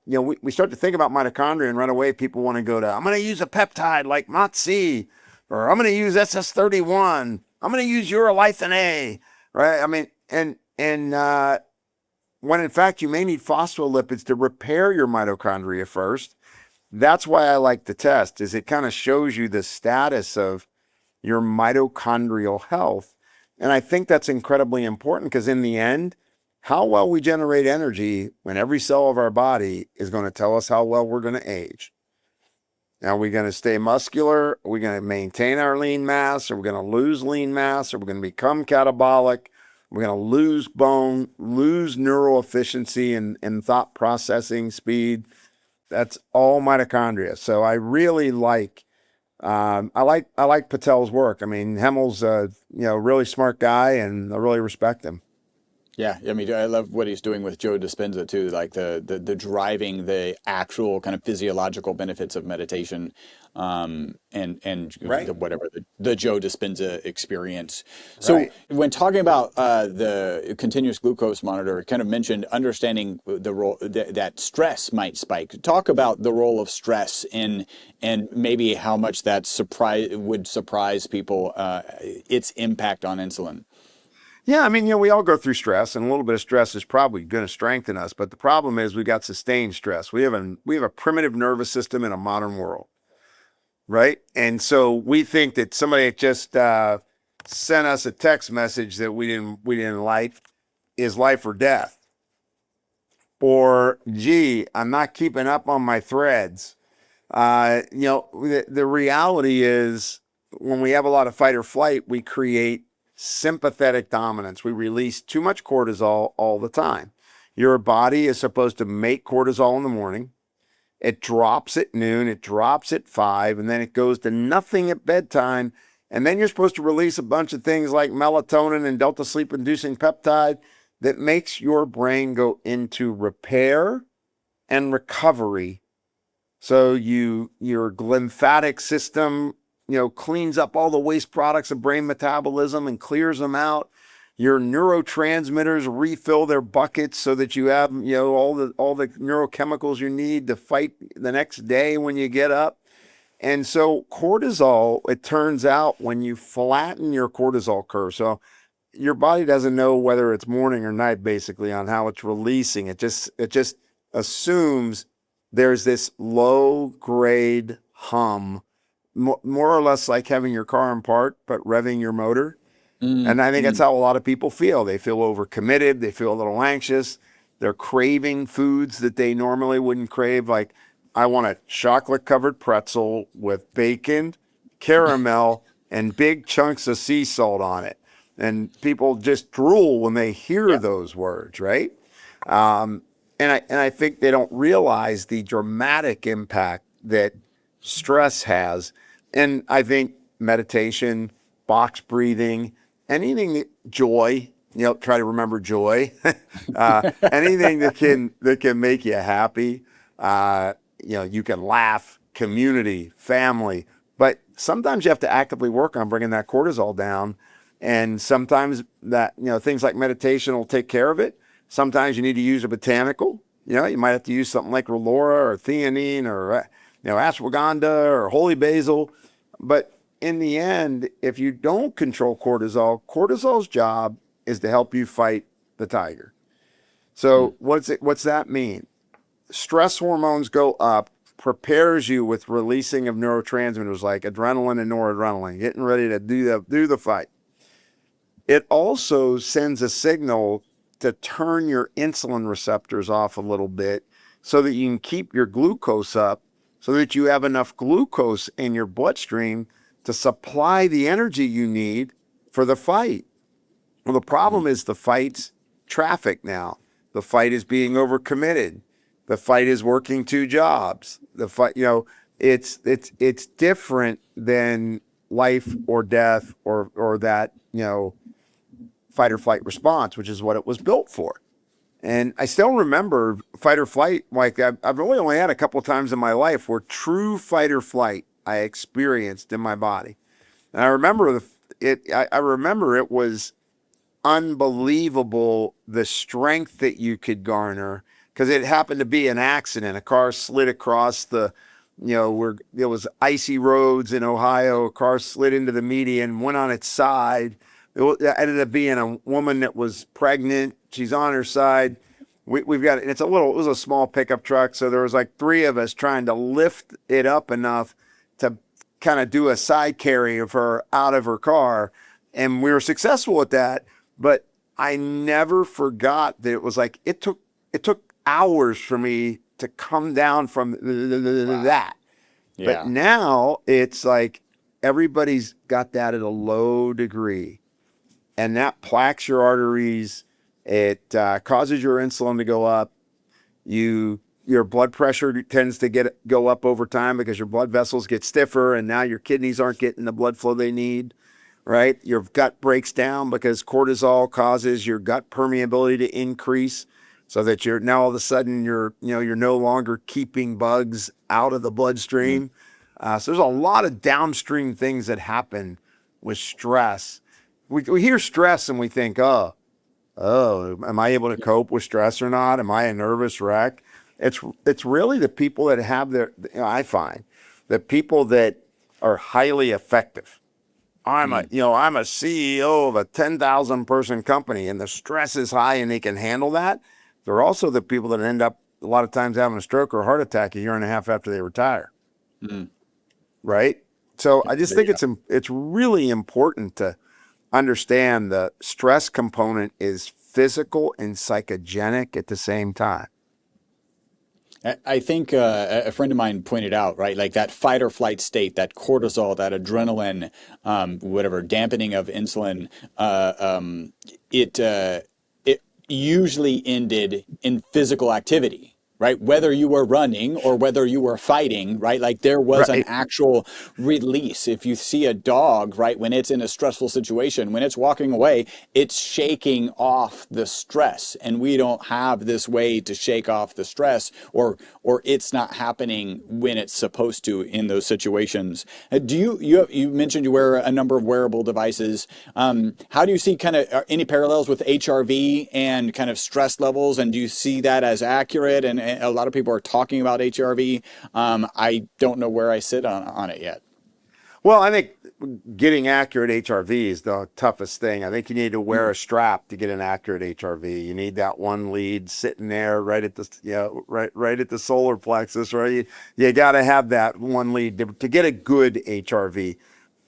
S1: we start to think about mitochondria and right away people want to go to, I'm going to use a peptide like MOTS-c, or I'm going to use SS31. I'm going to use urolithin A. Right. I mean, and when in fact you may need phospholipids to repair your mitochondria first. That's why I like the test, is it kind of shows you the status of your mitochondrial health. And I think that's incredibly important because in the end, how well we generate energy when every cell of our body is going to tell us how well we're going to age. Now, are we going to stay muscular? Are we going to maintain our lean mass? Are we going to lose lean mass? Are we going to become catabolic? We're going to lose bone, lose neural efficiency and thought processing speed. That's all mitochondria. So I really like, I like Patel's work. I mean, Hemmel's a really smart guy, and I really respect him.
S2: Yeah, I mean, I love what he's doing with Joe Dispenza too, like the driving the actual kind of physiological benefits of meditation, and
S1: Right.
S2: whatever the Joe Dispenza experience. So
S1: Right.
S2: when talking about the continuous glucose monitor, it kind of mentioned understanding the role that stress might spike. Talk about the role of stress and maybe how much that would surprise people, its impact on insulin.
S1: Yeah, I mean, we all go through stress, and a little bit of stress is probably going to strengthen us. But the problem is we got sustained stress. We have a primitive nervous system in a modern world, right? And so we think that somebody just sent us a text message that we didn't like is life or death, or gee, I'm not keeping up on my threads. The reality is when we have a lot of fight or flight, we create sympathetic dominance. We release too much cortisol all the time. Your body is supposed to make cortisol in the morning. It drops at noon, it drops at 5, and then it goes to nothing at bedtime. And then you're supposed to release a bunch of things like melatonin and delta sleep inducing peptide that makes your brain go into repair and recovery. So your lymphatic system cleans up all the waste products of brain metabolism and clears them out. Your neurotransmitters refill their buckets so that you have, all the neurochemicals you need to fight the next day when you get up. And so cortisol, it turns out when you flatten your cortisol curve, so your body doesn't know whether it's morning or night basically on how it's releasing. It just assumes there's this low grade hum, more or less like having your car in park, but revving your motor. And I think that's how a lot of people feel. They feel overcommitted. They feel a little anxious. They're craving foods that they normally wouldn't crave. Like, I want a chocolate covered pretzel with bacon, caramel, and big chunks of sea salt on it. And people just drool when they hear those words, right? And I think they don't realize the dramatic impact that stress has. And I think meditation, box breathing, anything joy, try to remember joy, anything that can make you happy. You can laugh, community, family, but sometimes you have to actively work on bringing that cortisol down. And sometimes that, things like meditation will take care of it. Sometimes you need to use a botanical. You might have to use something like Relora or theanine or, ashwagandha or holy basil. But in the end, if you don't control cortisol, cortisol's job is to help you fight the tiger. So what's that mean? Stress hormones go up, prepares you with releasing of neurotransmitters like adrenaline and noradrenaline, getting ready to do the fight. It also sends a signal to turn your insulin receptors off a little bit so that you can keep your glucose up, so that you have enough glucose in your bloodstream to supply the energy you need for the fight. Well, the problem is the fight's traffic now. The fight is being overcommitted. The fight is working 2 jobs. The fight, it's different than life or death or that, fight or flight response, which is what it was built for. And I still remember fight or flight. Like I've really only had a couple of times in my life where true fight or flight I experienced in my body. And I remember I remember it was unbelievable, the strength that you could garner, because it happened to be an accident. A car slid across where there was icy roads in Ohio. A car slid into the median, went on its side. It ended up being a woman that was pregnant. She's on her side. We've got it was a small pickup truck, so there was like 3 of us trying to lift it up enough to kind of do a side carry of her out of her car, and we were successful at that. But I never forgot that it was like it took hours for me to come down from that. Yeah. But now it's like everybody's got that at a low degree. and that plaques your arteries. It causes your insulin to go up. Your blood pressure tends to go up over time because your blood vessels get stiffer, and now your kidneys aren't getting the blood flow they need, right? Your gut breaks down because cortisol causes your gut permeability to increase, so that you're now all of a sudden you're no longer keeping bugs out of the bloodstream. So there's a lot of downstream things that happen with stress. We hear stress and we think, oh, am I able to cope with stress or not? Am I a nervous wreck? It's really the people that have I find the people that are highly effective. I'm a CEO of a 10,000 person company, and the stress is high and they can handle that. They're also the people that end up a lot of times having a stroke or a heart attack a year and a half after they retire. Right? So I just think it's really important to understand the stress component is physical and psychogenic at the same time.
S2: I think a friend of mine pointed out, right, like that fight or flight state, that cortisol, that adrenaline, whatever, dampening of insulin, it usually ended in physical activity. Right? Whether you were running or whether you were fighting, right? Like there was an actual release. If you see a dog, right, when it's in a stressful situation, when it's walking away, it's shaking off the stress. And we don't have this way to shake off the stress, or it's not happening when it's supposed to in those situations. You mentioned you wear a number of wearable devices. How do you see kind of any parallels with HRV and kind of stress levels? And do you see that as accurate? And a lot of people are talking about HRV. I don't know where I sit on it yet.
S1: Well, I think getting accurate HRV is the toughest thing. I think you need to wear a strap to get an accurate HRV. You need that one lead sitting there right at the right at the solar plexus, right? You got to have that one lead to get a good HRV.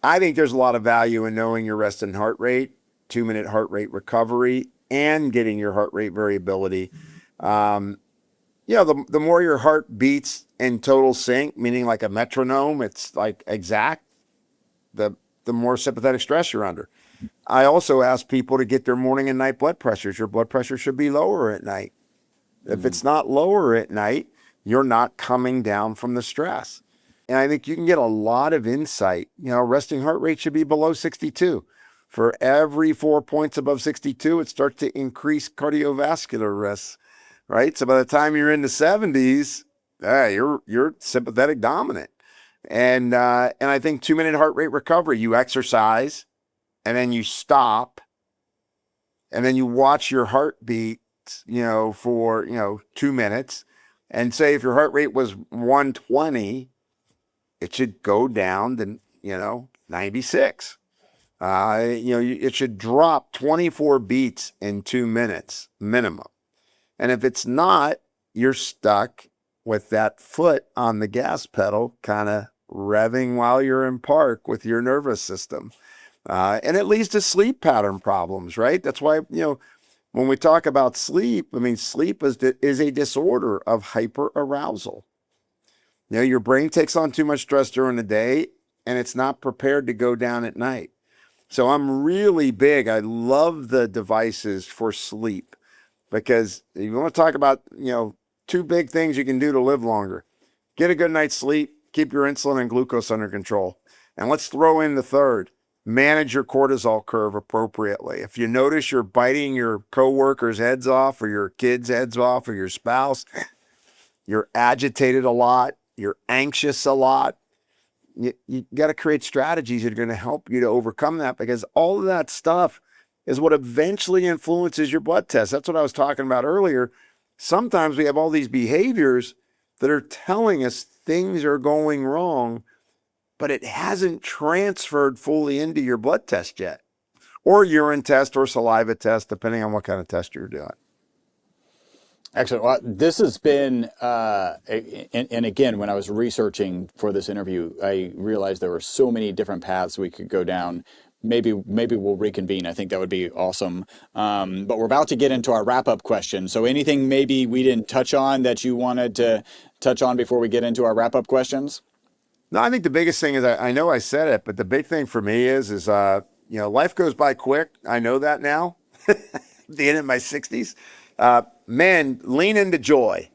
S1: I think there's a lot of value in knowing your resting heart rate, 2-minute heart rate recovery, and getting your heart rate variability. The more your heart beats in total sync, meaning like a metronome, it's like exact, the more sympathetic stress you're under. I also ask people to get their morning and night blood pressures. Your blood pressure should be lower at night. If it's not lower at night, you're not coming down from the stress. And I think you can get a lot of insight. Resting heart rate should be below 62. For every 4 points above 62, it starts to increase cardiovascular risks. Right? So by the time you're in the 70s, you're sympathetic dominant. And I think 2-minute heart rate recovery, you exercise and then you stop and then you watch your heartbeat, for, 2 minutes, and say if your heart rate was 120, it should go down to, 96. It should drop 24 beats in 2 minutes minimum. And if it's not, you're stuck with that foot on the gas pedal, kind of revving while you're in park with your nervous system. And it leads to sleep pattern problems, right? That's why, when we talk about sleep, sleep is a disorder of hyperarousal. Your brain takes on too much stress during the day and it's not prepared to go down at night. So I'm really big. I love the devices for sleep. Because if you want to talk about, 2 big things you can do to live longer, get a good night's sleep, keep your insulin and glucose under control. And let's throw in the third, manage your cortisol curve appropriately. If you notice you're biting your coworkers' heads off or your kids' heads off or your spouse, you're agitated a lot, you're anxious a lot, you got to create strategies that are going to help you to overcome that, because all of that stuff is what eventually influences your blood test. That's what I was talking about earlier. Sometimes we have all these behaviors that are telling us things are going wrong, but it hasn't transferred fully into your blood test yet, or urine test or saliva test, depending on what kind of test you're doing.
S2: Excellent. Well, this has been, and again, when I was researching for this interview, I realized there were so many different paths we could go down. Maybe we'll reconvene. I think that would be awesome. But we're about to get into our wrap-up question. So anything maybe we didn't touch on that you wanted to touch on before we get into our wrap-up questions?
S1: No, I think the biggest thing is, I know I said it, but the big thing for me is life goes by quick. I know that now. The end of my 60s. Man, lean into joy.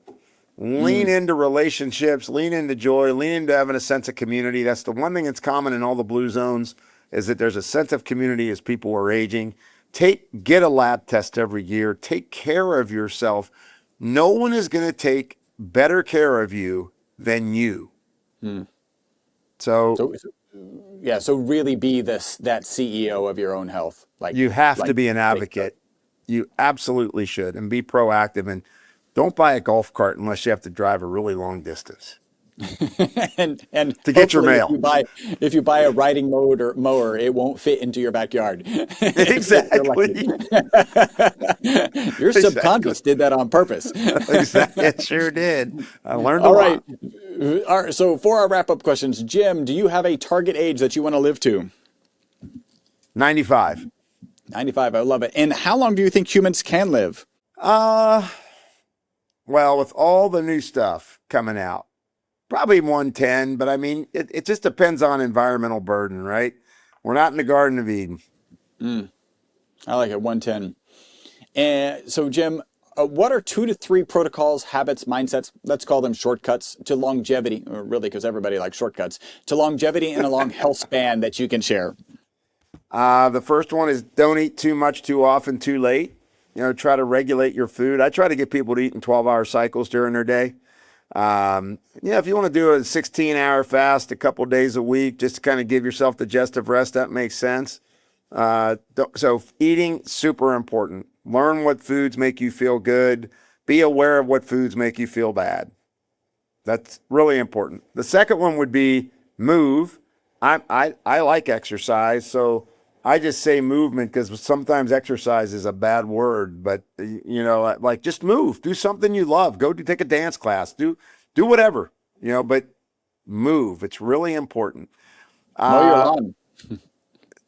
S1: Lean into relationships, lean into joy, lean into having a sense of community. That's the one thing that's common in all the blue zones, is that there's a sense of community as people are aging. Get a lab test every year. Take care of yourself. No one is going to take better care of you than you. So
S2: really be that CEO of your own health.
S1: You have to be an advocate. You absolutely should, and be proactive, and don't buy a golf cart unless you have to drive a really long distance.
S2: and
S1: to get your mail.
S2: If you buy a riding mower, it won't fit into your backyard.
S1: Exactly.
S2: Your subconscious did that on purpose.
S1: Exactly. It sure did. I learned
S2: a
S1: lot.
S2: All right. So for our wrap-up questions, Jim, do you have a target age that you want to live to?
S1: 95.
S2: 95. I love it. And how long do you think humans can live?
S1: Well, with all the new stuff coming out, probably 110, but I mean, it just depends on environmental burden, right? We're not in the Garden of Eden.
S2: I like it, 110. And so, Jim, what are 2 to 3 protocols, habits, mindsets, let's call them shortcuts to longevity, or really, because everybody likes shortcuts, to longevity and a long health span that you can share?
S1: The first one is don't eat too much, too often, too late. Try to regulate your food. I try to get people to eat in 12-hour cycles during their day. If you want to do a 16-hour fast a couple days a week, just to kind of give yourself digestive rest, that makes sense. So eating, super important. Learn what foods make you feel good. Be aware of what foods make you feel bad. That's really important. The second one would be move. I like exercise, so I just say movement because sometimes exercise is a bad word, but like just move, do something you love, take a dance class, do whatever, but move. It's really important.
S2: Mow your lawn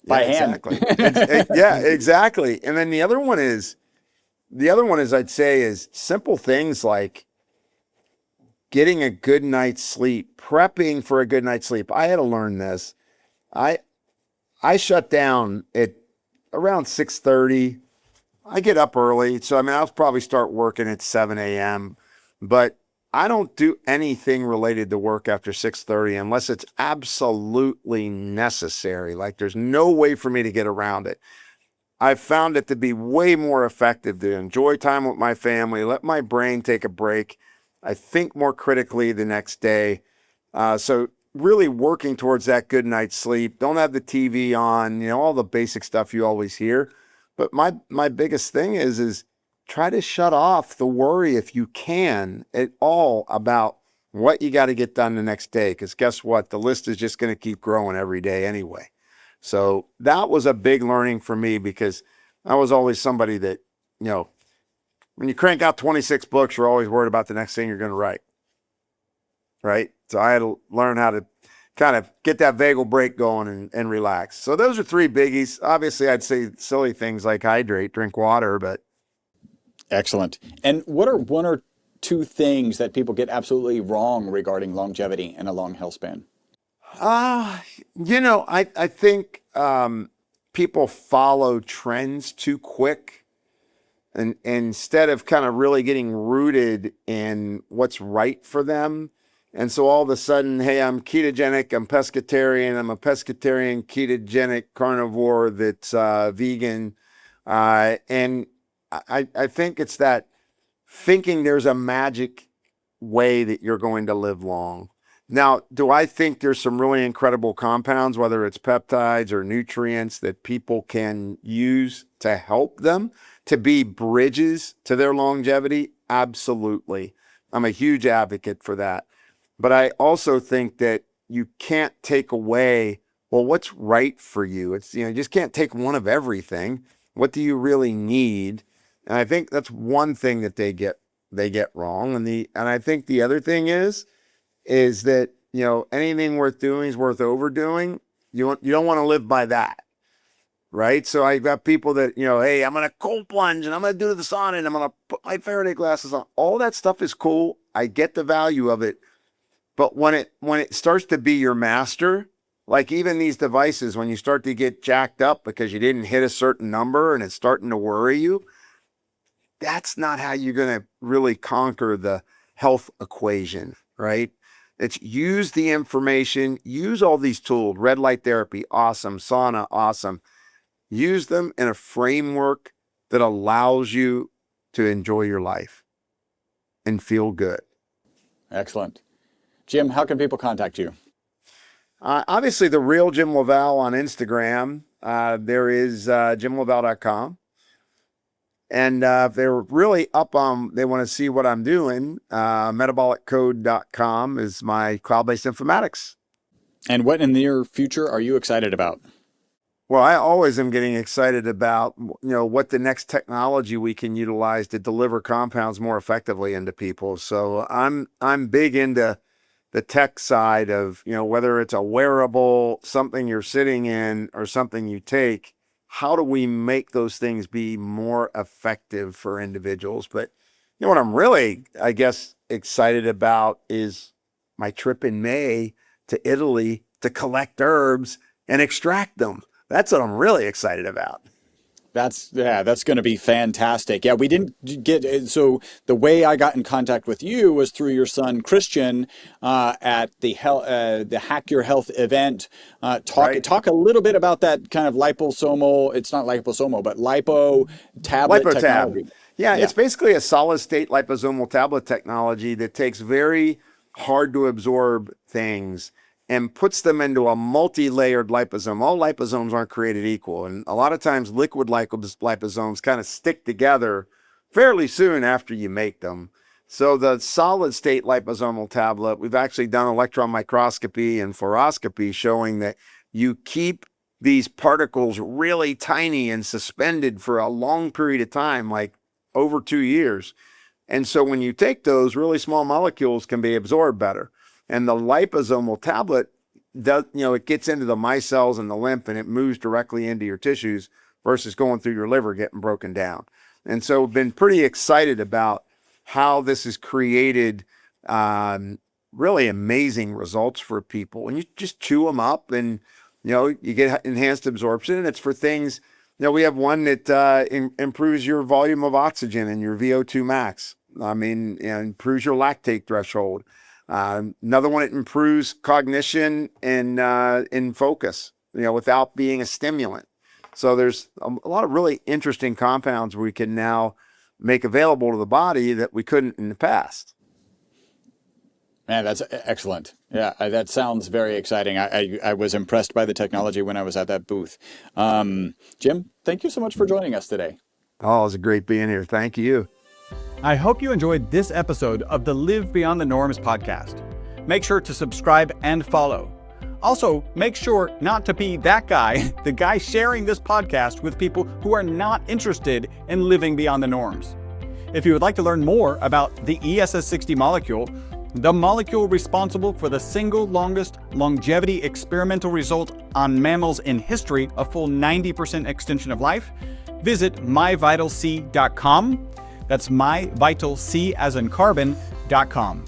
S2: by hand.
S1: Exactly. Yeah, exactly. And then the other one is I'd say is simple things like getting a good night's sleep, prepping for a good night's sleep. I had to learn this. I shut down at around 6:30. I get up early. So, I'll probably start working at 7 a.m., but I don't do anything related to work after 6:30 unless it's absolutely necessary. Like there's no way for me to get around it. I've found it to be way more effective to enjoy time with my family, let my brain take a break. I think more critically the next day. So really working towards that good night's sleep. Don't have the TV on, all the basic stuff you always hear. But my biggest thing is try to shut off the worry if you can at all about what you got to get done the next day. Because guess what? The list is just going to keep growing every day anyway. So that was a big learning for me because I was always somebody that, when you crank out 26 books, you're always worried about the next thing you're going to write. Right? So I had to learn how to kind of get that vagal break going and relax. So those are 3 biggies. Obviously, I'd say silly things like hydrate, drink water, but.
S2: Excellent. And what are 1 or 2 things that people get absolutely wrong regarding longevity and a long health span?
S1: I think people follow trends too quick. And instead of kind of really getting rooted in what's right for them. And so all of a sudden, hey, I'm ketogenic, I'm pescatarian, I'm a pescatarian ketogenic carnivore that's vegan. And I think it's that thinking there's a magic way that you're going to live long. Now, do I think there's some really incredible compounds, whether it's peptides or nutrients that people can use to help them to be bridges to their longevity? Absolutely. I'm a huge advocate for that. But I also think that you can't take away, well, what's right for you? It's, you just can't take one of everything. What do you really need? And I think that's one thing that they get wrong. And I think the other thing is that, anything worth doing is worth overdoing. You don't want to live by that. Right. So I've got people that, hey, I'm going to cold plunge and I'm going to do the sauna and I'm going to put my Faraday glasses on. All that stuff is cool. I get the value of it. But when it starts to be your master, Like even these devices, when you start to get jacked up because you didn't hit a certain number and it's starting to worry you, that's not how you're going to really conquer the health equation, right? It's use the information, use all these tools, red light therapy, awesome, sauna, awesome. Use them in a framework that allows you to enjoy your life and feel good.
S2: Excellent. Jim, how can people contact you?
S1: Obviously, the real Jim LaValle on Instagram. There is jimlavalle.com. And if they're really up on, they want to see what I'm doing, metaboliccode.com is my cloud-based informatics.
S2: And what in the near future are you excited about?
S1: Well, I always am getting excited about, what the next technology we can utilize to deliver compounds more effectively into people. So I'm big into the tech side of, whether it's a wearable, something you're sitting in, or something you take. How do we make those things be more effective for individuals? But what I'm really, I guess, excited about is my trip in May to Italy to collect herbs and extract them. That's what I'm really excited about.
S2: That's going to be fantastic. Yeah, we didn't get, so the way I got in contact with you was through your son, Christian, at the Hack Your Health event. Talk a little bit about that kind of liposomal, it's not liposomal, but lipo tablet technology.
S1: Yeah, it's basically a solid state liposomal tablet technology that takes very hard to absorb things and puts them into a multi-layered liposome. All liposomes aren't created equal. And a lot of times liquid liposomes kind of stick together fairly soon after you make them. So the solid state liposomal tablet, we've actually done electron microscopy and fluoroscopy showing that you keep these particles really tiny and suspended for a long period of time, like over 2 years. And so when you take those, really small molecules can be absorbed better. And the liposomal tablet does, it gets into the micelles and the lymph and it moves directly into your tissues versus going through your liver getting broken down. And so we've been pretty excited about how this has created really amazing results for people. And you just chew them up and, you get enhanced absorption. And it's for things, we have one that improves your volume of oxygen and your VO2 max. Improves your lactate threshold. Another one, it improves cognition and in focus, without being a stimulant. So there's a lot of really interesting compounds we can now make available to the body that we couldn't in the past.
S2: Man, that's excellent. Yeah, that sounds very exciting. I was impressed by the technology when I was at that booth. Jim, thank you so much for joining us today.
S1: Oh, it was great being here. Thank you.
S3: I hope you enjoyed this episode of the Live Beyond the Norms podcast. Make sure to subscribe and follow. Also, make sure not to be that guy, the guy sharing this podcast with people who are not interested in living beyond the norms. If you would like to learn more about the ESS60 molecule, the molecule responsible for the single longest longevity experimental result on mammals in history, a full 90% extension of life, visit myvitalc.com. That's myvitalc as in carbon.com.